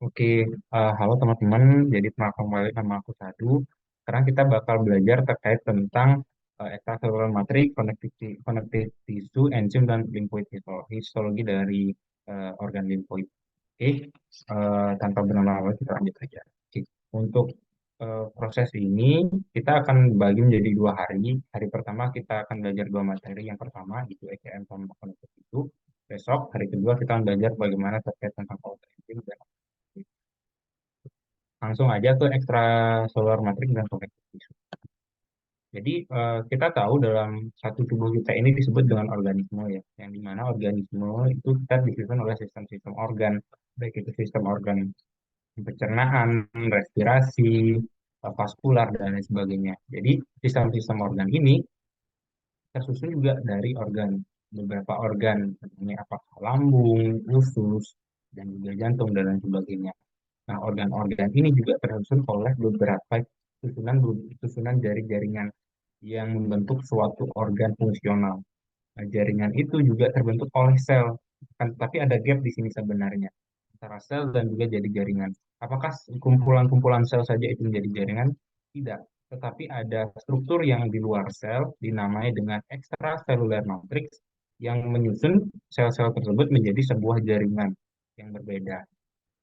Oke, halo teman-teman. Jadi perkenalkan kembali nama aku Sadu. Sekarang kita bakal belajar terkait tentang extracellular matrix, connective tissue, enzim dan lymphoid histologi dari organ limfoid. Oke, tanpa berlama-lama kita lanjut aja. Oke, untuk proses ini kita akan bagi menjadi 2 hari. Hari pertama kita akan belajar 2 materi. Yang pertama itu EKM sama connective tissue. Besok hari kedua kita akan belajar bagaimana terkait tentang autoenzim dan langsung aja ke extracellular matrix dan connective tissue. Jadi kita tahu dalam satu tubuh kita ini disebut dengan organisme ya, yang dimana organisme itu kita disusun oleh sistem-sistem organ, baik itu sistem organ pencernaan, respirasi, vaskular dan lain sebagainya. Jadi sistem-sistem organ ini tersusun juga dari organ, beberapa organ, seperti apakah lambung, usus, dan juga jantung dan lain sebagainya. Nah, organ-organ ini juga tersusun oleh beberapa susunan susunan dari jaringan yang membentuk suatu organ fungsional. Nah, jaringan itu juga terbentuk oleh sel. Kan, tapi ada gap di sini sebenarnya antara sel dan juga jadi jaringan. Apakah kumpulan-kumpulan sel saja itu menjadi jaringan? Tidak. Tetapi ada struktur yang di luar sel dinamai dengan extracellular matrix yang menyusun sel-sel tersebut menjadi sebuah jaringan yang berbeda.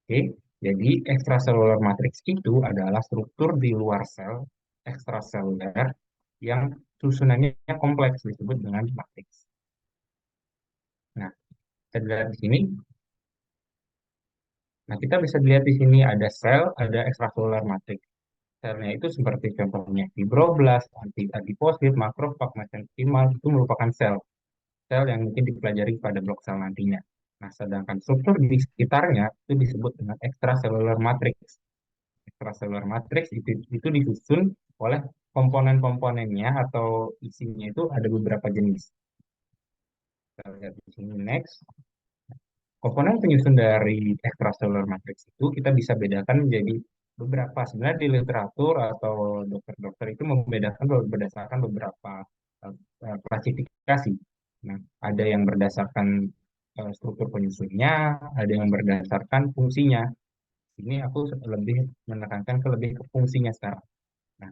Oke, jadi extracellular matrix itu adalah struktur di luar sel ekstraseluler yang susunannya kompleks disebut dengan matriks. Nah, kita lihat di sini. Nah, kita bisa lihat di sini ada sel, ada extracellular matrix. Selnya itu seperti contohnya fibroblast, adiposit, makrofag, mesenkimal itu merupakan sel. Sel yang mungkin dipelajari pada blok sel nantinya. Nah, sedangkan struktur di sekitarnya itu disebut dengan extracellular matrix. Extracellular matrix itu disusun oleh komponen-komponennya atau isinya itu ada beberapa jenis. Kita lihat di sini next. Komponen penyusun dari extracellular matrix itu kita bisa bedakan menjadi beberapa. Sebenarnya di literatur atau dokter-dokter itu membedakan berdasarkan beberapa klasifikasi. Nah, ada yang berdasarkan struktur penyusunnya, ada yang berdasarkan fungsinya. Ini aku lebih menekankan lebih ke fungsinya sekarang. Nah,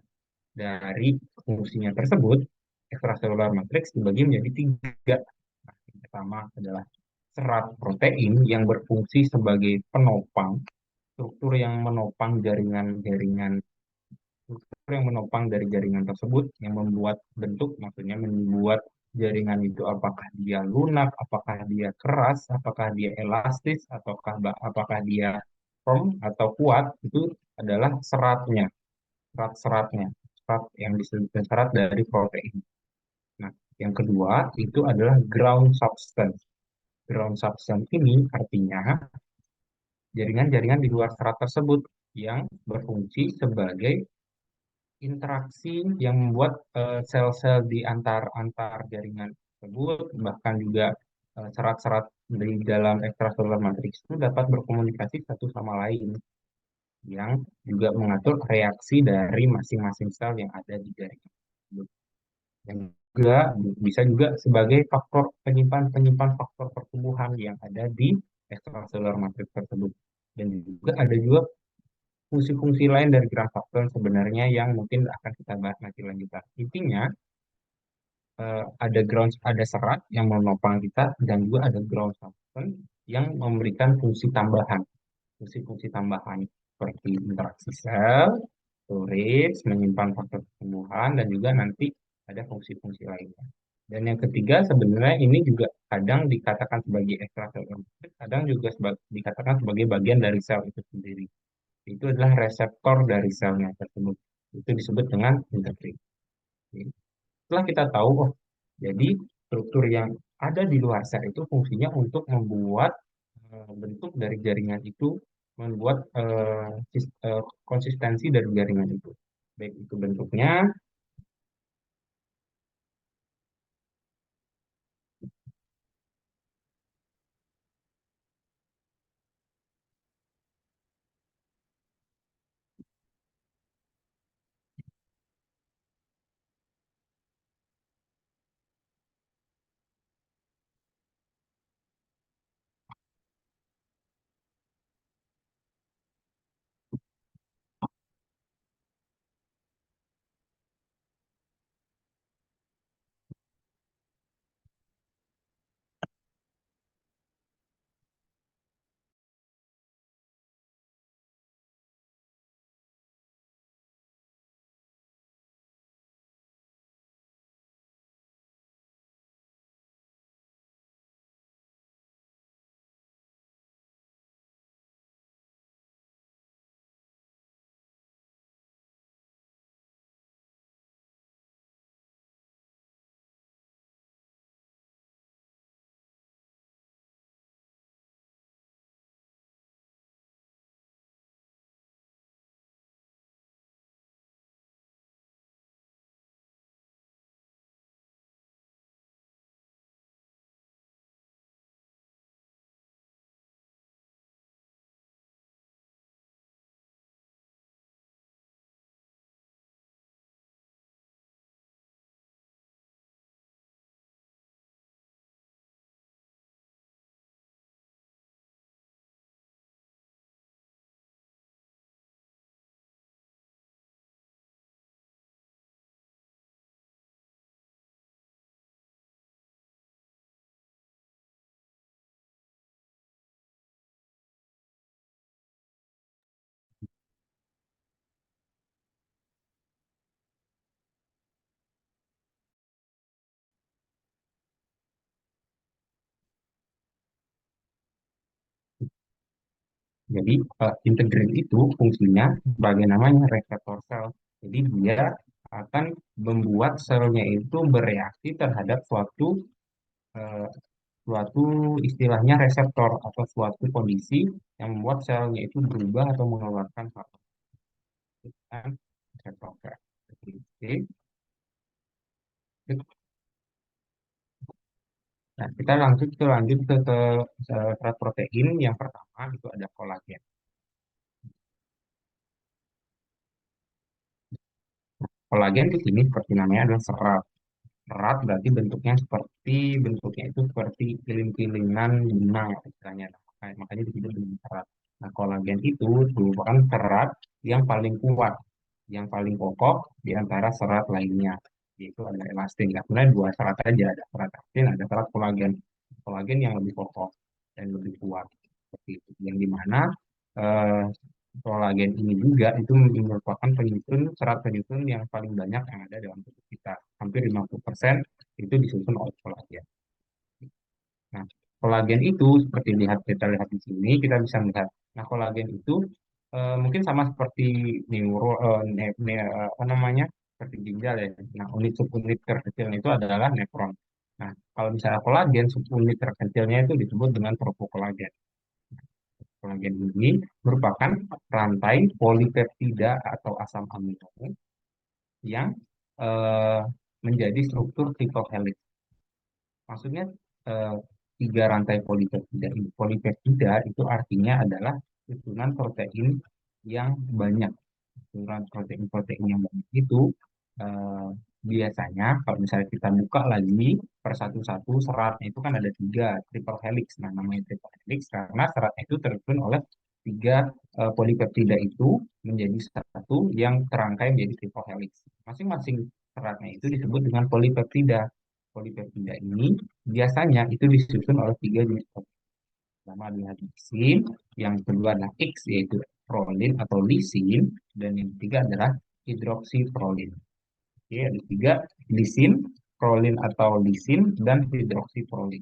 dari fungsinya tersebut, extracellular matrix dibagi menjadi 3. Nah, yang pertama adalah serat protein yang berfungsi sebagai penopang, struktur yang menopang jaringan-jaringan, struktur yang menopang dari jaringan tersebut, yang membuat bentuk, maksudnya membuat jaringan itu apakah dia lunak, apakah dia keras, apakah dia elastis, apakah dia firm atau kuat, itu adalah seratnya, serat-seratnya, serat yang disebutkan serat dari protein. Nah, yang kedua itu adalah ground substance. Ground substance ini artinya jaringan-jaringan di luar serat tersebut yang berfungsi sebagai interaksi yang membuat sel-sel di antar jaringan tersebut, bahkan juga serat-serat di dalam extracellular matrix itu dapat berkomunikasi satu sama lain, yang juga mengatur reaksi dari masing-masing sel yang ada di jaringan tersebut. Dan juga bisa juga sebagai faktor penyimpan-penyimpan faktor pertumbuhan yang ada di extracellular matrix tersebut. Dan juga ada juga fungsi-fungsi lain dari gram faktor sebenarnya yang mungkin akan kita bahas nanti lanjutan. Intinya ada serat yang menopang kita dan juga ada ground substance yang memberikan fungsi tambahan, fungsi-fungsi tambahan seperti interaksi sel, storage, menyimpan faktor pertumbuhan dan juga nanti ada fungsi-fungsi lainnya. Dan yang ketiga sebenarnya ini juga kadang dikatakan sebagai ekstraseluler, kadang juga dikatakan sebagai bagian dari sel itu sendiri. Itu adalah reseptor dari selnya tersebut. Itu disebut dengan internrik. Setelah kita tahu, oh, jadi struktur yang ada di luar sel itu fungsinya untuk membuat bentuk dari jaringan itu, membuat konsistensi dari jaringan itu. Baik itu bentuknya. Jadi integrin itu fungsinya sebagai namanya reseptor sel. Jadi dia akan membuat selnya itu bereaksi terhadap eh, suatu istilahnya reseptor atau suatu kondisi yang membuat selnya itu berubah atau mengeluarkan hormon reseptor sel. Oke. Nah, kita lanjut ke serat protein yang pertama itu ada kolagen. Kolagen di sini seperti namanya adalah serat. Serat berarti bentuknya itu seperti piling-pilingan benang istilahnya. Makanya disebut dengan serat. Nah, kolagen itu merupakan serat yang paling kuat, yang paling kokoh di antara serat lainnya. Yaitu ada elastin. Nah, sebenarnya dua serat aja, ada serat elastin, ada serat kolagen. Kolagen yang lebih kokoh dan lebih kuat. Seperti itu. Yang dimana eh, kolagen ini juga itu merupakan serat penyusun yang paling banyak yang ada dalam tubuh kita. Hampir 50% itu disusun oleh kolagen. Nah, kolagen itu seperti kita lihat di sini, kita bisa melihat. Nah, kolagen itu mungkin sama seperti apa namanya? Seperti ginjal ya. Nah, subunit terkecilnya itu adalah nefron. Nah, kalau misalnya kolagen, subunit terkecilnya itu disebut dengan tropokolagen. Kolagen ini merupakan rantai polipeptida atau asam amino yang eh, menjadi struktur triple helix. Maksudnya eh, tiga rantai polipeptida ini. Polipeptida itu artinya adalah susunan protein yang banyak. Susunan protein-protein yang banyak itu eh, biasanya kalau misalnya kita buka lagi per satu-satu seratnya itu kan ada tiga triple helix. Nah, namanya triple helix karena seratnya itu tersusun oleh tiga polipeptida itu menjadi satu yang terangkai menjadi triple helix. Masing-masing seratnya itu disebut dengan polipeptida. Polipeptida ini biasanya itu disusun oleh tiga jenis protein. Pertama adalah lipsin, yang kedua adalah X yaitu prolin atau lisin, dan yang ketiga adalah hidroksiprolin. Oke, ada tiga lisin, prolin atau lisin, dan hidroksiprolin.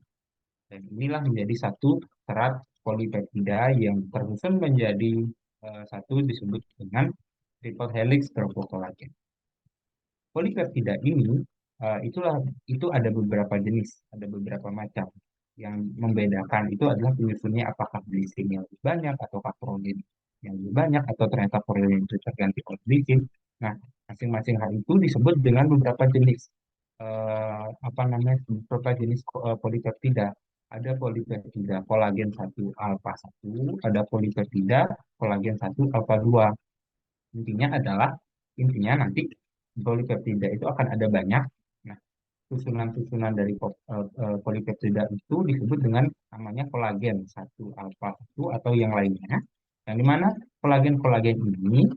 Dan inilah menjadi satu serat polipeptida yang tersusun menjadi satu disebut dengan triple helix tropokolagen. Polipeptida ini itulah itu ada beberapa jenis, ada beberapa macam. Yang membedakan itu adalah penyusunnya apakah glisin yang lebih banyak atau prolin yang lebih banyak atau ternyata prolin itu terganti oleh glisin. Nah, masing-masing hal itu disebut dengan beberapa jenis apa namanya beberapa jenis polipeptida. Ada polipeptida kolagen satu alfa satu, ada polipeptida kolagen satu alfa 2. Intinya adalah intinya nanti polipeptida itu akan ada banyak. Nah, susunan-susunan dari polipeptida itu disebut dengan namanya kolagen satu alfa satu atau yang lainnya. Yang dimana kolagen-kolagen ini,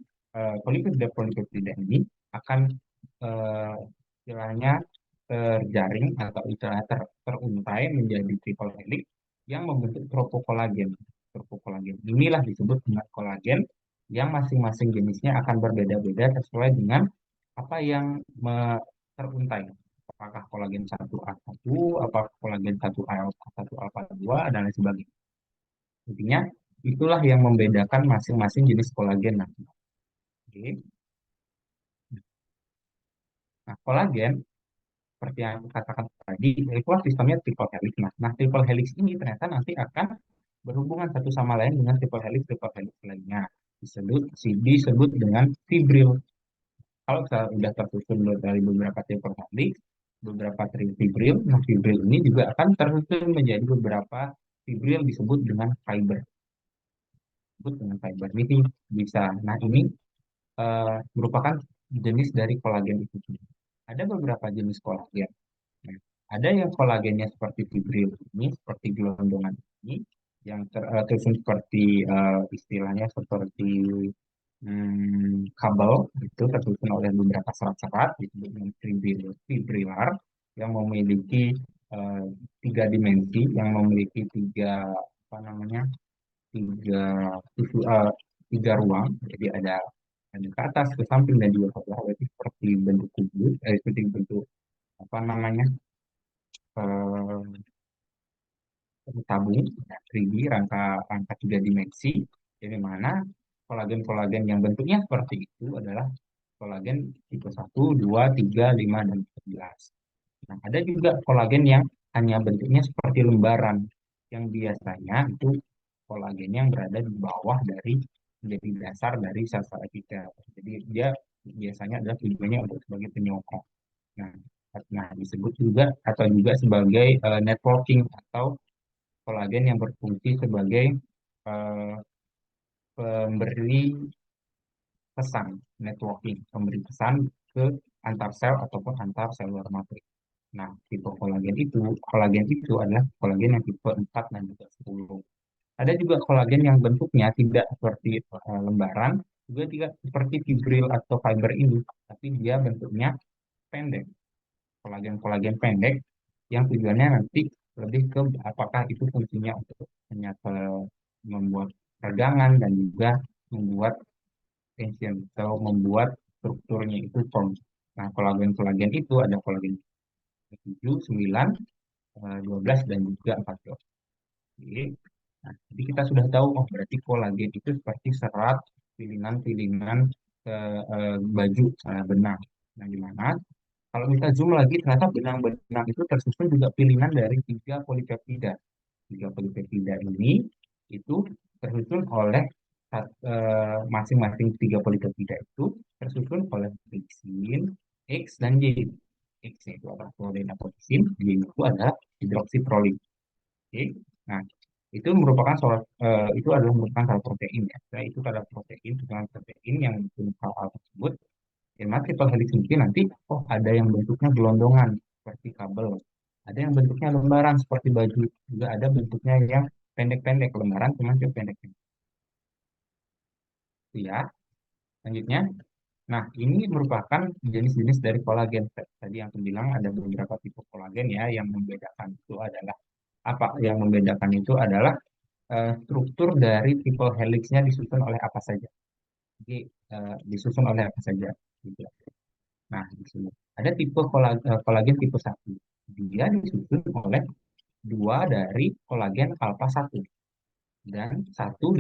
polipeptida ini akan eh, istilahnya terjaring atau istilahnya teruntai menjadi triple helix yang membentuk tropokolagen. Tropokolagen inilah disebut dengan kolagen yang masing-masing jenisnya akan berbeda-beda sesuai dengan apa yang teruntai. Apakah kolagen satu a satu, apakah kolagen satu a alpha 1 alpha 2 dan lain sebagainya. Intinya, itulah yang membedakan masing-masing jenis kolagen nanti. Oke. Nah, kolagen, seperti yang aku katakan tadi, itu sistemnya triple helix. Nah, triple helix ini ternyata nanti akan berhubungan satu sama lain dengan triple helix lainnya. Disebut dengan fibril. Kalau sudah tersusun dari beberapa triple helix, beberapa fibril, nah fibril ini juga akan tersusun menjadi beberapa fibril disebut dengan fiber. Disebut dengan fiber. Ini bisa. Nah, ini merupakan jenis dari kolagen itu sendiri. Ada beberapa jenis kolagen. Nah, ada yang kolagennya seperti fibril ini, seperti gelondongan ini, yang tersusun seperti istilahnya seperti kabel itu tersusun oleh beberapa serat-serat disebut dengan fibrilar yang memiliki eh, tiga dimensi, yang memiliki apa namanya tiga tiga ruang. Jadi ada ke atas, ke samping dan juga ke bawah. Itu seperti bentuk kubus, seperti bentuk apa namanya eh, tabung, ya, 3D, rangka rangka tiga dimensi Jadi mana kolagen-kolagen yang bentuknya seperti itu adalah kolagen tipe 1, 2, 3, 5 dan 14. Nah, ada juga kolagen yang hanya bentuknya seperti lembaran, yang biasanya itu kolagen yang berada di bawah dari menjadi dasar dari sel-sel epitel. Jadi dia biasanya adalah tujuannya untuk sebagai penyokong. Nah, disebut juga atau juga sebagai networking atau kolagen yang berfungsi sebagai eh, pemberi pesan, networking, pemberi pesan ke antar sel ataupun antar seluler matrik. Nah, tipe kolagen itu adalah kolagen yang tipe 4 dan juga 10. Ada juga kolagen yang bentuknya tidak seperti lembaran, juga tidak seperti fibril atau fiber ini, tapi dia bentuknya pendek. Kolagen-kolagen pendek yang tujuannya nanti lebih ke apakah itu fungsinya untuk membuat peregangan dan juga membuat tension atau membuat strukturnya itu firm. Nah, kolagen-kolagen itu ada kolagen 7, 9, 12, dan juga 14. Oke. Nah, jadi kita sudah tahu, oh berarti kolagen itu seperti serat, pilihan-pilihan baju, benang. Nah, di mana kalau kita zoom lagi, ternyata benang-benang itu tersusun juga pilihan dari tiga polipeptida. Tiga polipeptida ini itu tersusun oleh masing-masing tiga polipeptida itu tersusun oleh tripsin, X, dan Y. X itu adalah protein apoteksin, Y itu adalah hidroksiprolin. Oke. Nah, itu adalah merupakan sel protein ya. Nah, itu adalah protein, susunan protein yang mengandung hal tersebut. Dan triple helix mungkin nanti, oh ada yang bentuknya gelondongan seperti kabel, ada yang bentuknya lembaran seperti baju, juga ada bentuknya yang pendek-pendek, lembaran cuman dia pendek-pendek. Itu ya. Selanjutnya, nah ini merupakan jenis-jenis dari kolagen. Tadi yang aku bilang ada beberapa tipe kolagen ya, yang membedakan itu adalah apa? Yang membedakan itu adalah struktur dari triple helixnya disusun oleh apa saja. Jadi disusun oleh apa saja. Gitu. Nah, di sini ada tipe kolagen tipe 1. Dia disusun oleh dua dari kolagen alfa 1 dan satu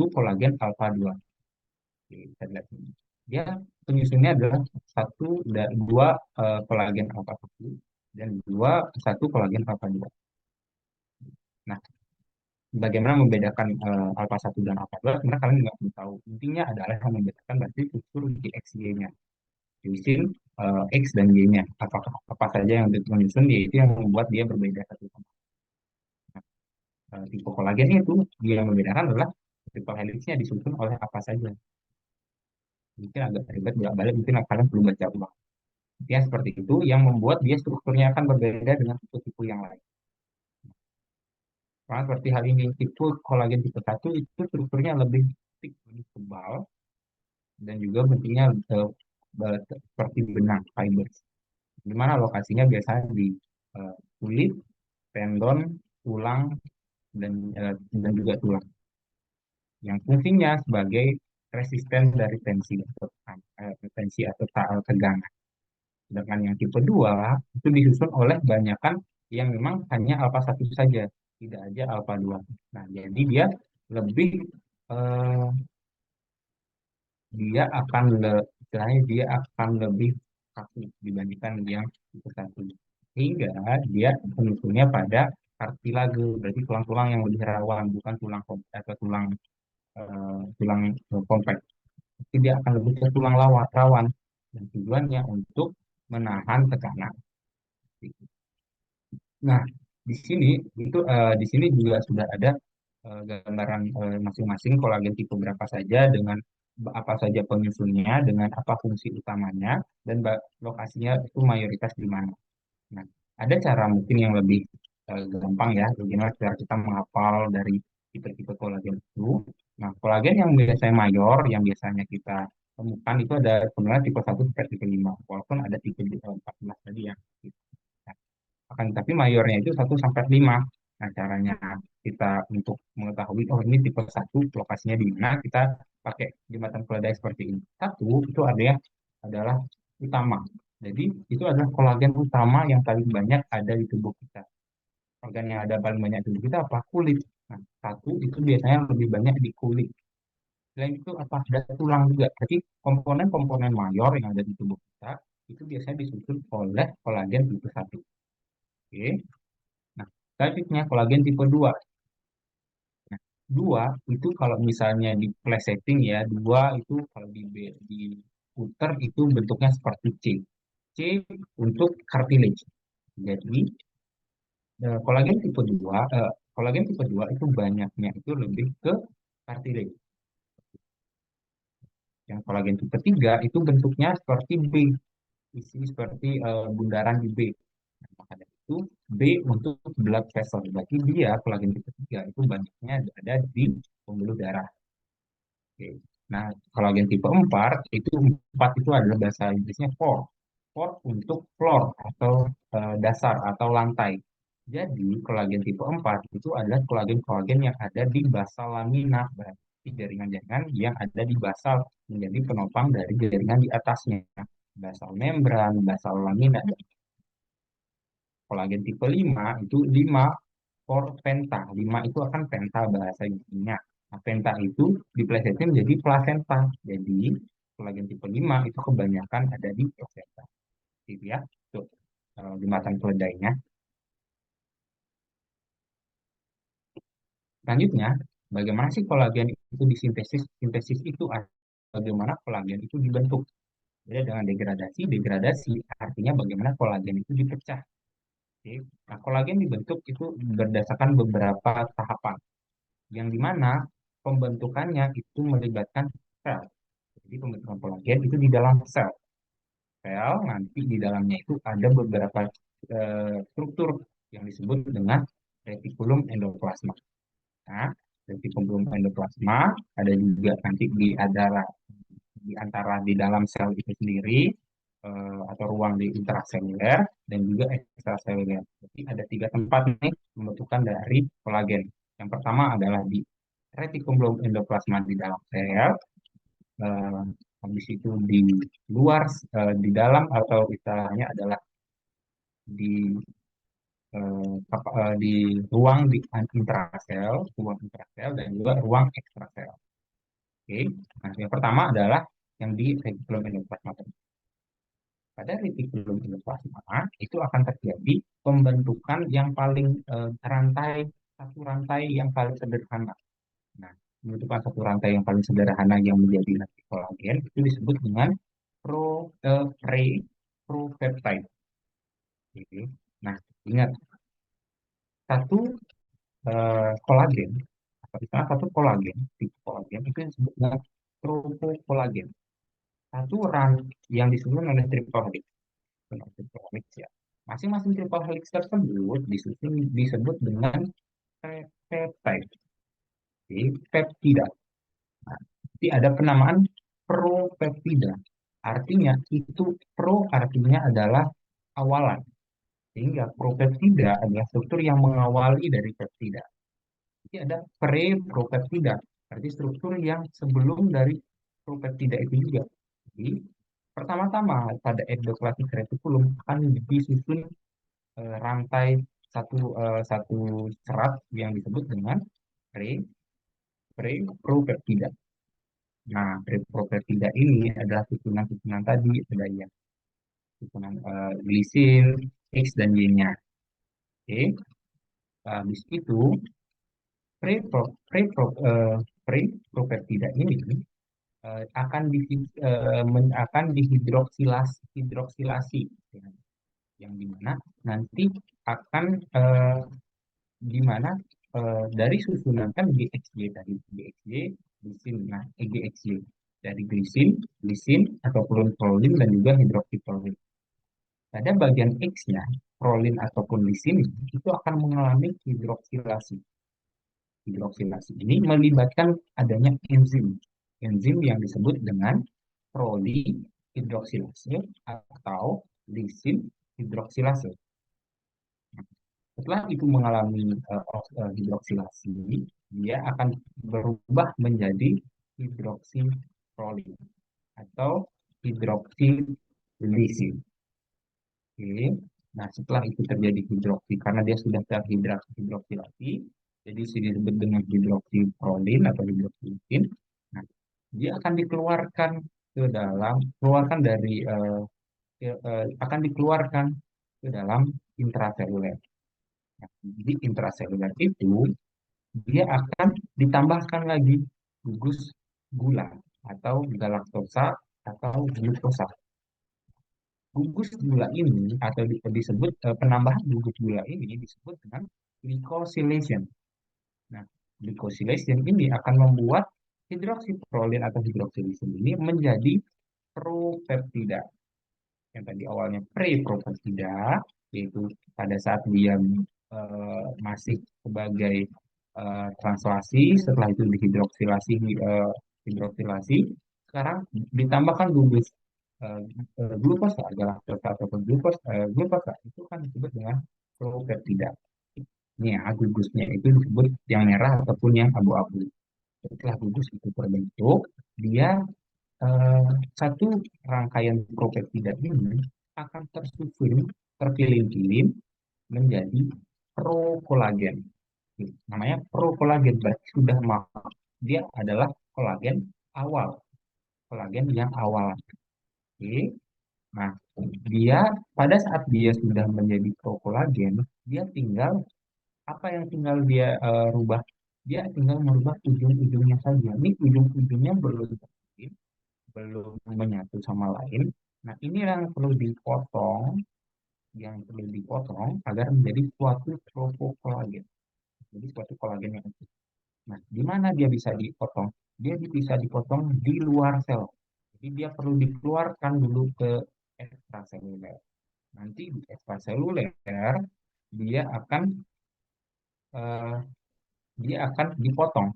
kolagen alfa 2. Oke, kita lihat ini. Dia penyusunnya adalah dua kolagen alfa 1 dan satu kolagen alfa 2. Nah, bagaimana membedakan alfa 1 dan alfa 2? Sebenarnya kalian nggak perlu tahu. Intinya adalah yang membedakan berarti struktur di XY-nya. Divisin X dan Y-nya. Apakah apa saja yang menyusun dia itu yang membuat dia berbeda satu sama tipe kolagen itu dia yang membedakan adalah tipe helixnya disusun oleh apa saja. Mungkin agak ribet bolak-balik, mungkin kalian perlu baca ulang. Ya seperti itu yang membuat dia strukturnya akan berbeda dengan tipe-tipe yang lain. Karena seperti hal ini, tipe kolagen tipe 1 itu strukturnya lebih thick, lebih tebal, dan juga bentuknya seperti benang, fibers. Di mana lokasinya biasanya di kulit, tendon, tulang, dan juga tulang. Yang fungsinya sebagai resisten dari tensi atau tegangan. Sedangkan yang tipe 2 itu disusun oleh kebanyakan yang memang hanya alfa satu saja, tidak aja alfa 2. Nah, jadi dia lebih eh, istilahnya dia akan lebih kaku dibandingkan yang tipe 1. Sehingga dia penyusunnya pada kartilage, berarti tulang-tulang yang lebih rawan, bukan tulang atau tulang kompleks. Jadi dia akan lebih ke tulang rawan dan tujuannya untuk menahan tekanan. Nah, di sini juga sudah ada gambaran masing-masing kolagen tipe berapa saja dengan apa saja penyusunnya, dengan apa fungsi utamanya dan lokasinya itu mayoritas di mana. Nah, ada cara mungkin yang lebih gampang ya, bagaimana cara kita menghafal dari tipe-tipe kolagen itu. Nah, kolagen yang biasanya mayor, yang biasanya kita temukan itu ada sebenarnya tipe 1 sampai tipe 5, walaupun ada tipe 14 tadi ya. Akan tapi mayornya itu 1 sampai 5. Nah, caranya kita untuk mengetahui, oh ini tipe 1 lokasinya di mana, kita pakai jembatan keledai seperti ini. Satu, itu adalah utama. Jadi, itu adalah kolagen utama yang paling banyak ada di tubuh kita. Organ yang ada paling banyak di tubuh kita apa? Kulit. Nah, satu itu biasanya lebih banyak di kulit. Selain itu apa? Ada tulang juga. Jadi komponen-komponen mayor yang ada di tubuh kita itu biasanya disusun oleh kolagen tipe satu. Oke. Nah, selanjutnya kolagen tipe 2. Nah, 2 itu kalau misalnya di setting ya, 2 itu kalau diputer itu bentuknya seperti C. C untuk cartilage. Jadi, kolagen tipe 2 itu banyaknya itu lebih ke cartilage. Yang kolagen tipe 3 itu bentuknya seperti B, isi seperti bundaran di B. Nah, maka dari itu B untuk blood vessel. Berarti dia kolagen tipe 3 itu banyaknya ada di pembuluh darah. Oke. Nah, kolagen tipe 4 itu 4 itu adalah bahasa Inggrisnya core. Core untuk floor atau dasar atau lantai. Jadi, kolagen tipe 4 itu adalah kolagen-kolagen yang ada di basal lamina, berarti jaringan-jaringan yang ada di basal menjadi penopang dari jaringan di atasnya. Basal membran, basal lamina. Kolagen tipe 5 itu 5 core penta. 5 itu akan penta bahasa Inggrisnya. Nah, penta itu diplesetnya menjadi plasenta. Jadi, kolagen tipe 5 itu kebanyakan ada di plasenta. Gitu ya. Tuh, jembatan keledainya. Selanjutnya, bagaimana sih kolagen itu disintesis? Sintesis itu bagaimana kolagen itu dibentuk. Beda dengan degradasi. Degradasi artinya bagaimana kolagen itu dipecah. Oke. Nah, kolagen dibentuk itu berdasarkan beberapa tahapan, yang dimana pembentukannya itu melibatkan sel. Jadi pembentukan kolagen itu di dalam sel. Sel nanti di dalamnya itu ada beberapa struktur yang disebut dengan retikulum endoplasma. Nah, retikulum endoplasma ada juga nanti di antara di dalam sel itu sendiri, atau ruang di intraseluler dan juga ekstraseluler. Jadi ada 3 tempat nih pembentukan dari kolagen. Yang pertama adalah di retikulum endoplasma di dalam sel, eh, habis itu di luar, di dalam atau istilahnya adalah di di ruang di intrasel dan juga ruang ekstrasel. Oke. Nah, yang pertama adalah yang di retikulum endoplasma. Pada retikulum endoplasma itu akan terjadi pembentukan yang paling satu rantai yang paling sederhana. Nah, pembentukan satu rantai yang paling sederhana yang menjadi nanti kolagen itu disebut dengan pre propeptide. Oke. Nah, ingat satu kolagen atau istilah satu kolagen, tipe kolagen itu disebut dengan tropokolagen. Satu yang disusun oleh triple helix. Triple helix ya. Masing-masing triple helix tersebut disusun disebut dengan peptide, peptida. Nah, jadi ada penamaan propeptida. Artinya itu pro artinya adalah awalan. Sehingga propeptida adalah struktur yang mengawali dari peptida. Jadi ada pre-propeptida, berarti struktur yang sebelum dari propeptida itu juga. Jadi pertama-tama pada endoplasmic reticulum akan disusun rantai satu serat yang disebut dengan pre pre-propeptida. Nah, pre-propeptida ini adalah susunan-susunan tadi, ada yang susunan glisin, X dan Y-nya. Oke, habis itu pre-propeptida ini akan dihidroksilasi, ya, yang dimana nanti akan di mana dari susunan kan GXY tadi, GXY glisin, nah GXY dari glisin ataupun prolin dan juga hidroksiprolin. Pada bagian X-nya, prolin ataupun lisin itu akan mengalami hidroksilasi. Hidroksilasi ini melibatkan adanya enzim. Enzim yang disebut dengan prolihidroksilase atau lisin hidroksilase. Setelah itu mengalami hidroksilasi, dia akan berubah menjadi hidroksiprolin atau hidroksilisin. Oke. Nah, setelah itu terjadi karena dia sudah terhidroksilasi, jadi disebut dengan hidroksiprolin atau hidroksilisin. Nah, dia akan dikeluarkan ke dalam, keluarkan dari akan dikeluarkan ke dalam intraseluler. Nah, di intraseluler itu dia akan ditambahkan lagi gugus gula atau galaktosa atau glukosa. Gugus gula ini atau disebut penambahan gugus gula ini disebut dengan glycosylation. Nah, glycosylation ini akan membuat hidroksiprolin atau hidroksilisin ini menjadi propeptida. Yang tadi awalnya pre-propeptida, yaitu pada saat dia masih sebagai translasi, setelah itu dihidroksilasi, hidroksilasi, sekarang ditambahkan gugus eh, glukosa, galaktosa ataupun glukosa itu kan disebut dengan propeptida. Ini ya, gugusnya itu disebut yang merah ataupun yang abu-abu. Setelah gugus itu terbentuk, dia eh, satu rangkaian propeptida ini akan tersusun, terpilih-pilih menjadi prokolagen. Namanya prokolagen, berarti sudah mau. Dia adalah kolagen awal, kolagen yang awal. Oke. Nah, dia pada saat dia sudah menjadi prokolagen, dia tinggal apa yang tinggal dia rubah? Dia tinggal merubah ujung-ujungnya saja. Ini ujung-ujungnya belum menyatu sama lain. Nah, ini yang perlu dipotong agar menjadi suatu tropokolagen. Jadi suatu kolagen yang utuh. Nah, di mana dia bisa dipotong? Dia bisa dipotong di luar sel. Jadi dia perlu dikeluarkan dulu ke ekstraseluler. Nanti di ekstraseluler dia akan eh, dia akan dipotong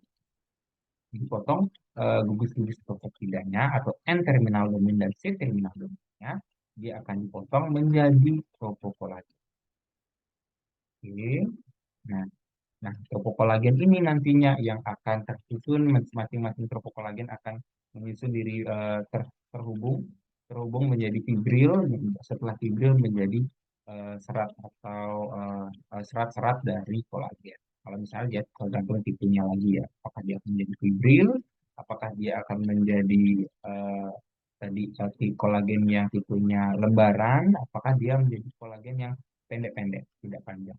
gugus-gugus peptidanya atau N-terminal domain dan C-terminal domainnya, dia akan dipotong menjadi tropokolagen. Oke. Nah, Nah, tropokolagen ini nantinya yang akan tersusun, masing-masing tropokolagen akan menyusun diri terhubung, terhubung menjadi fibril, setelah fibril menjadi serat atau serat-serat dari kolagen. Kalau misalnya dia tergantung tipenya lagi ya, apakah dia akan menjadi fibril, apakah dia akan menjadi eh, tadi kolagen yang tipenya lembaran, apakah dia menjadi kolagen yang pendek-pendek, tidak panjang.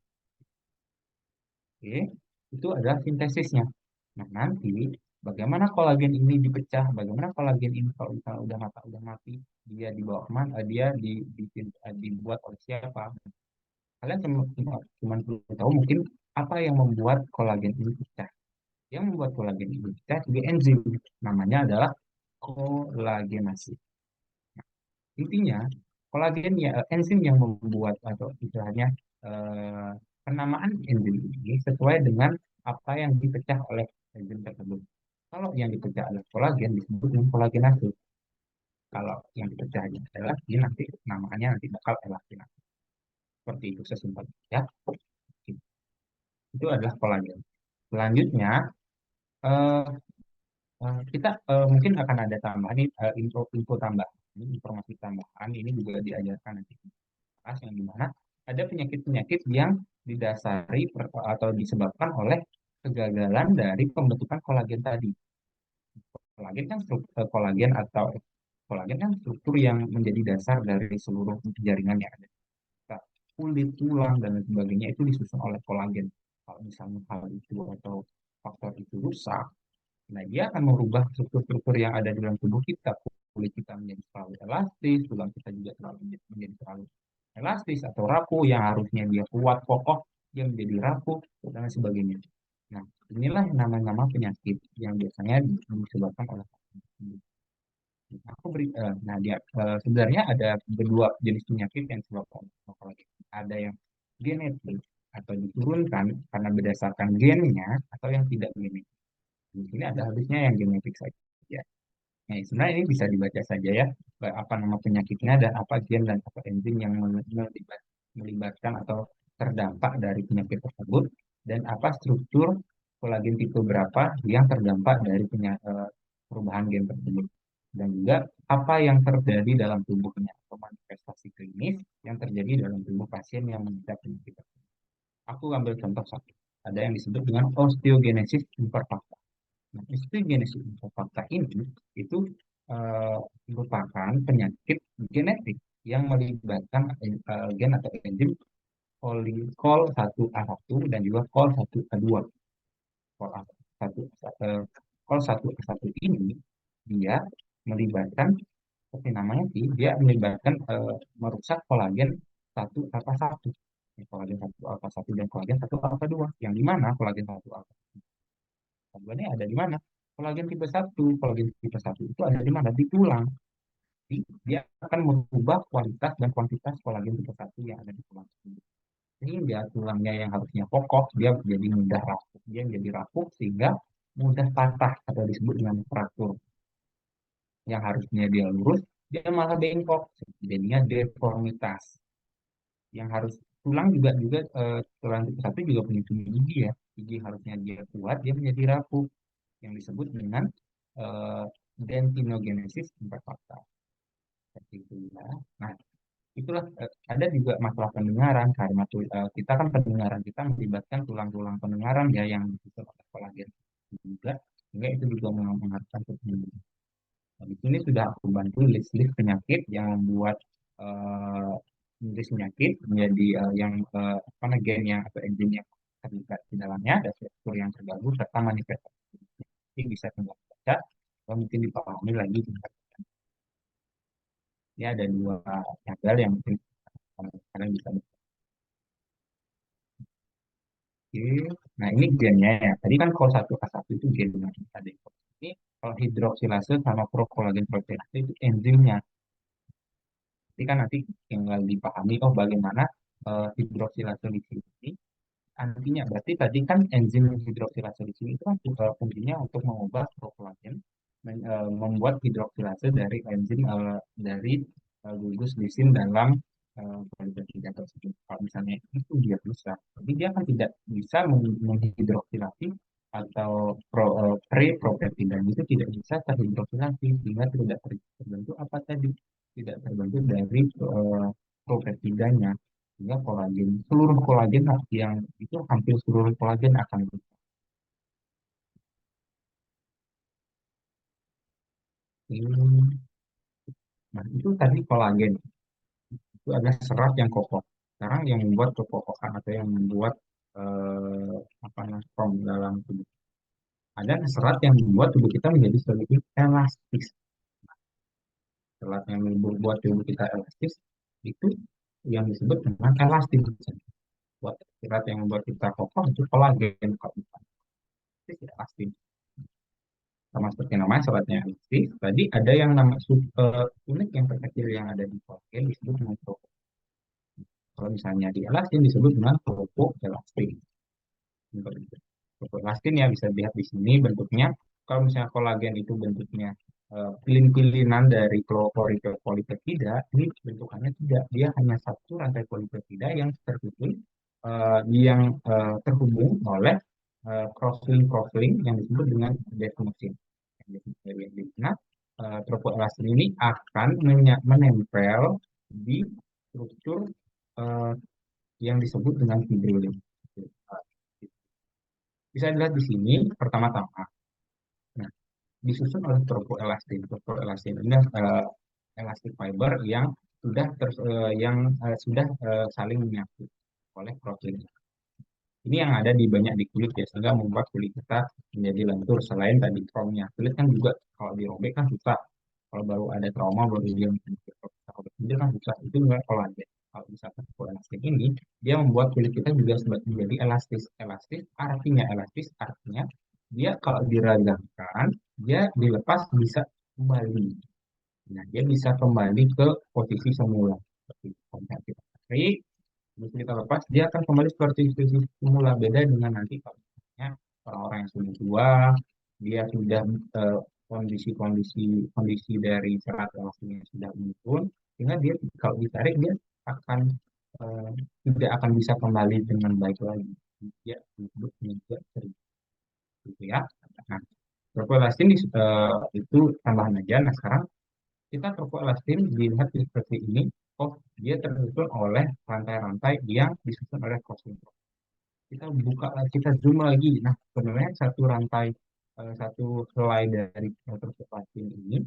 Oke, itu adalah sintesisnya. Nah, nanti bagaimana kolagen ini dipecah, bagaimana kolagen ini kalau misalnya udah mati, dia dibawa kemana, dibuat oleh siapa? Kalian cuma perlu tahu mungkin apa yang membuat kolagen ini pecah. Yang membuat kolagen ini pecah sebagai enzim, namanya adalah kolagenase. Intinya, kolagen ya, enzim yang membuat atau istilahnya eh, penamaan enzim ini sesuai dengan apa yang dipecah oleh enzim tersebut. Kalau yang dipecah adalah kolagen disebut dengan kolagenase. Kalau yang dipecahnya adalah ini nanti namanya nanti bakal elastinase. Seperti itu sesimpel ya. Itu adalah kolagen. Selanjutnya eh, kita mungkin akan ada tambahan ini info tambahan, ini informasi tambahan ini juga diajarkan nanti yang dimana ada penyakit-penyakit yang didasari atau disebabkan oleh kegagalan dari pembentukan kolagen tadi. Kolagen kan struktur kolagen kan struktur yang menjadi dasar dari seluruh jaringan yang ada. Nah, kulit, tulang dan lain sebagainya itu disusun oleh kolagen. Kalau misalnya hal itu atau faktor itu rusak, nah dia akan merubah struktur-struktur yang ada di dalam tubuh kita. Kulit kita menjadi terlalu elastis, tulang kita juga menjadi terlalu elastis atau rapuh yang harusnya dia kuat kokoh dia menjadi rapuh dan lain sebagainya. Nah, inilah nama-nama penyakit yang biasanya disebabkan oleh vaksin. Aku beri, nah dia sebenarnya ada kedua jenis penyakit yang disebabkan oleh vaksin. Ada yang genetik atau diturunkan karena berdasarkan gennya atau yang tidak genetik. Di sini ada habisnya yang genetik saja. Nah, sebenarnya ini bisa dibaca saja ya, apa nama penyakitnya dan apa gen dan apa enzim yang melibatkan atau terdampak dari penyakit tersebut dan apa struktur kolagen tipe berapa yang terdampak dari perubahan gen tersebut dan juga apa yang terjadi dalam tubuhnya atau manifestasi klinis yang terjadi dalam tubuh pasien yang mengidap penyakit tersebut. Aku ambil contoh satu. Ada yang disebut dengan osteogenesis imperfecta. Nah, osteogenesis imperfecta ini itu eh, merupakan penyakit genetik yang melibatkan gen atau enzim col 1A1 dan juga col 1A2. Col A1, col 1A1 ini dia melibatkan seperti namanya sih, dia melibatkan merusak kolagen satu alfa satu. Kolagen satu alfa satu dan kolagen satu alfa dua. Yang di mana kolagen satu alfa ini ada di mana? Kolagen tipe satu, kolagen tipe satu itu ada di mana? Di tulang. Jadi, dia akan mengubah kualitas dan kuantitas kolagen tipe satu yang ada di tulang. Sehingga tulangnya yang harusnya kokoh, dia jadi mudah rapuh. Dia menjadi rapuh sehingga mudah patah atau disebut dengan fraktur. Yang harusnya dia lurus, dia malah bengkok. Jadinya deformitas. Yang harus tulang juga tulang tipe satu juga punya gigi ya. Gigi harusnya dia kuat, dia menjadi rapuh yang disebut dengan eh, dentinogenesis imperfecta. Seperti itu ya. Nah, itulah ada juga masalah pendengaran karena kita kan pendengaran kita melibatkan tulang-tulang pendengaran ya yang disusun oleh kolagen juga, sehingga itu juga mengaruhkan ke pendengaran. Nah, di sini sudah aku bantu list-list penyakit yang membuat eh, list penyakit menjadi apa namanya, gen yang atau enzim yang terlibat di dalamnya, ada struktur yang tergabung serta manifestasi. Jadi bisa tinggal baca atau mungkin dipahami lagi. Ya ada dua tabel yang mungkin kalian bisa baca. Oke. Nah ini gennya ya. Tadi kan col 1A1 itu gennya tadi. Ini kalau hidroksilase sama prokolagen proteinase itu enzimnya. Jadi kan nanti tinggal dipahami oh bagaimana hidroksilase di sini antinya. Berarti tadi kan enzim hidroksilase di sini itu kan fungsinya untuk mengubah prokolagen, membuat hidroksilase dari enzim dari gugus lisin dalam polipeptida tersebut. Kalau misalnya itu dia bisa, jadi dia kan tidak bisa menghidroksilasi atau pre-propeptida itu tidak bisa terhidroksilasi sehingga tidak terbentuk apa tadi, tidak terbentuk dari propeptidanya, sehingga kolagen seluruh kolagen yang itu hampir seluruh kolagen akan ini. Nah itu tadi kolagen itu ada serat yang kokoh. Sekarang yang membuat kekokohan atau yang membuat apa namanya strong dalam tubuh, ada serat yang membuat tubuh kita menjadi sedikit elastis. Serat yang membuat tubuh kita elastis itu yang disebut dengan elastin. Buat serat yang membuat kita kokoh itu kolagen. Kalau kita elastin sama seperti namanya seratnya elastis. Tadi ada yang nama unit yang terkecil yang ada di kolagen disebut dengan tropo. Kalau misalnya di elastin disebut dengan tropoelastin. Tropoelastin ya bisa dilihat di sini bentuknya. Kalau misalnya kolagen itu bentuknya pilin-pilinan dari polipeptida, ini bentukannya tidak. Dia hanya satu rantai polipeptida yang tersusun, yang terhubung oleh cross-link yang disebut dengan desmosin. Yang di mana tropoelastin ini akan menempel di struktur eh, yang disebut dengan fibrillin. Bisa dilihat di sini pertama-tama. Nah, disusun oleh tropoelastin. Tropoelastin ini elastic fiber yang sudah saling menyatu oleh protein. Ini yang ada di banyak di kulit ya, sehingga membuat kulit kita menjadi lentur. Selain tadi traumanya, kulit kan juga kalau dirobek kan susah. Kalau baru ada trauma baru dia kalau dia kan susah. Itu juga kolagen. Kalau misalkan elastin ini, dia membuat kulit kita juga menjadi elastis. Elastis artinya dia kalau diragamkan, dia dilepas bisa kembali. Nah, dia bisa kembali ke posisi semula. Seperti kalau misalnya kita tarik, terus kita lepas, dia akan kembali seperti posisi semula. Beda dengan nanti kalau misalnya orang-orang yang sudah tua, dia sudah kondisi-kondisi kondisi dari serat elastinnya sudah menurun, sehingga dia kalau ditarik dia akan eh, tidak akan bisa kembali dengan baik lagi. Dia disebut juga sering, gitu ya. Nah, tropoelastin itu tambahan aja. Nah, sekarang kita tropoelastin dilihat seperti ini. Oh, dia tersusun oleh rantai-rantai yang disusun oleh crossing. Kita buka, kita zoom lagi. Nah, sebenarnya satu rantai satu helai dari protein elastin ini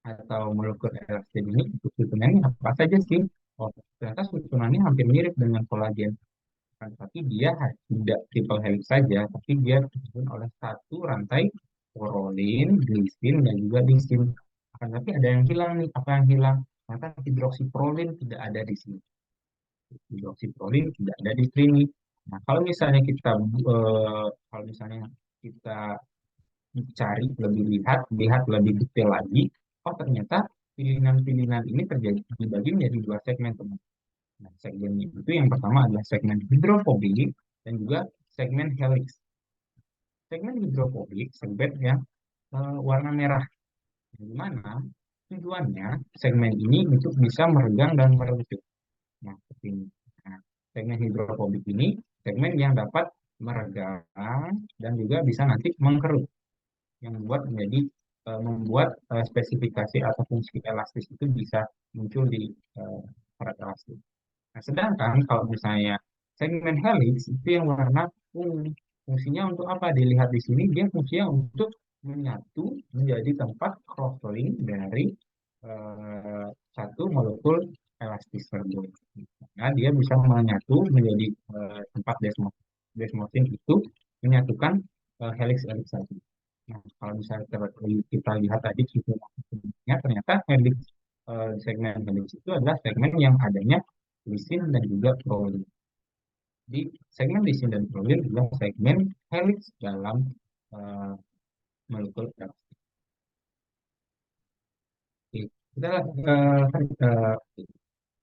atau molekul elastin ini itu susunannya apa saja sih? Oh, ternyata susunannya hampir mirip dengan kolagen. Kan, tapi dia tidak triple helix saja, tapi dia disusun oleh satu rantai prolin, glisin, dan juga lisin. Akan tapi ada yang hilang nih. Apa yang hilang? Ternyata hidroksiprolin tidak ada di sini. Hidroksiprolin tidak ada di sini. Nah, kalau misalnya kalau misalnya kita cari lebih lihat lebih detail lagi, oh ternyata pilihan-pilihan ini terjadi dibagi menjadi dua segmen, teman. Nah, segmen itu yang pertama adalah segmen hidrofobik dan juga segmen helix. Segmen hidrofobik, segmen yang warna merah, di mana tujuannya segmen ini untuk bisa meregang dan meredup. Nah, seperti ini. Nah, segmen hidrofobik ini segmen yang dapat meregang dan juga bisa nanti mengkerut, yang membuat spesifikasi atau fungsi elastis itu bisa muncul di serat elastis. Nah, sedangkan kalau misalnya segmen helix itu yang warna ungu. Fungsinya untuk apa? Dilihat di sini, dia fungsinya untuk menyatu menjadi tempat cross-link dari eh, satu molekul elastis tersebut. Nah, dia bisa menyatu menjadi tempat desmotin itu menyatukan helix-helix tadi. Nah, kalau misalnya kita lihat tadi sebelumnya, ternyata segmen helix itu adalah segmen yang adanya lisin dan juga prolin. Di segmen lisin dan prolin adalah segmen helix dalam uh, molekul elastik. Kita,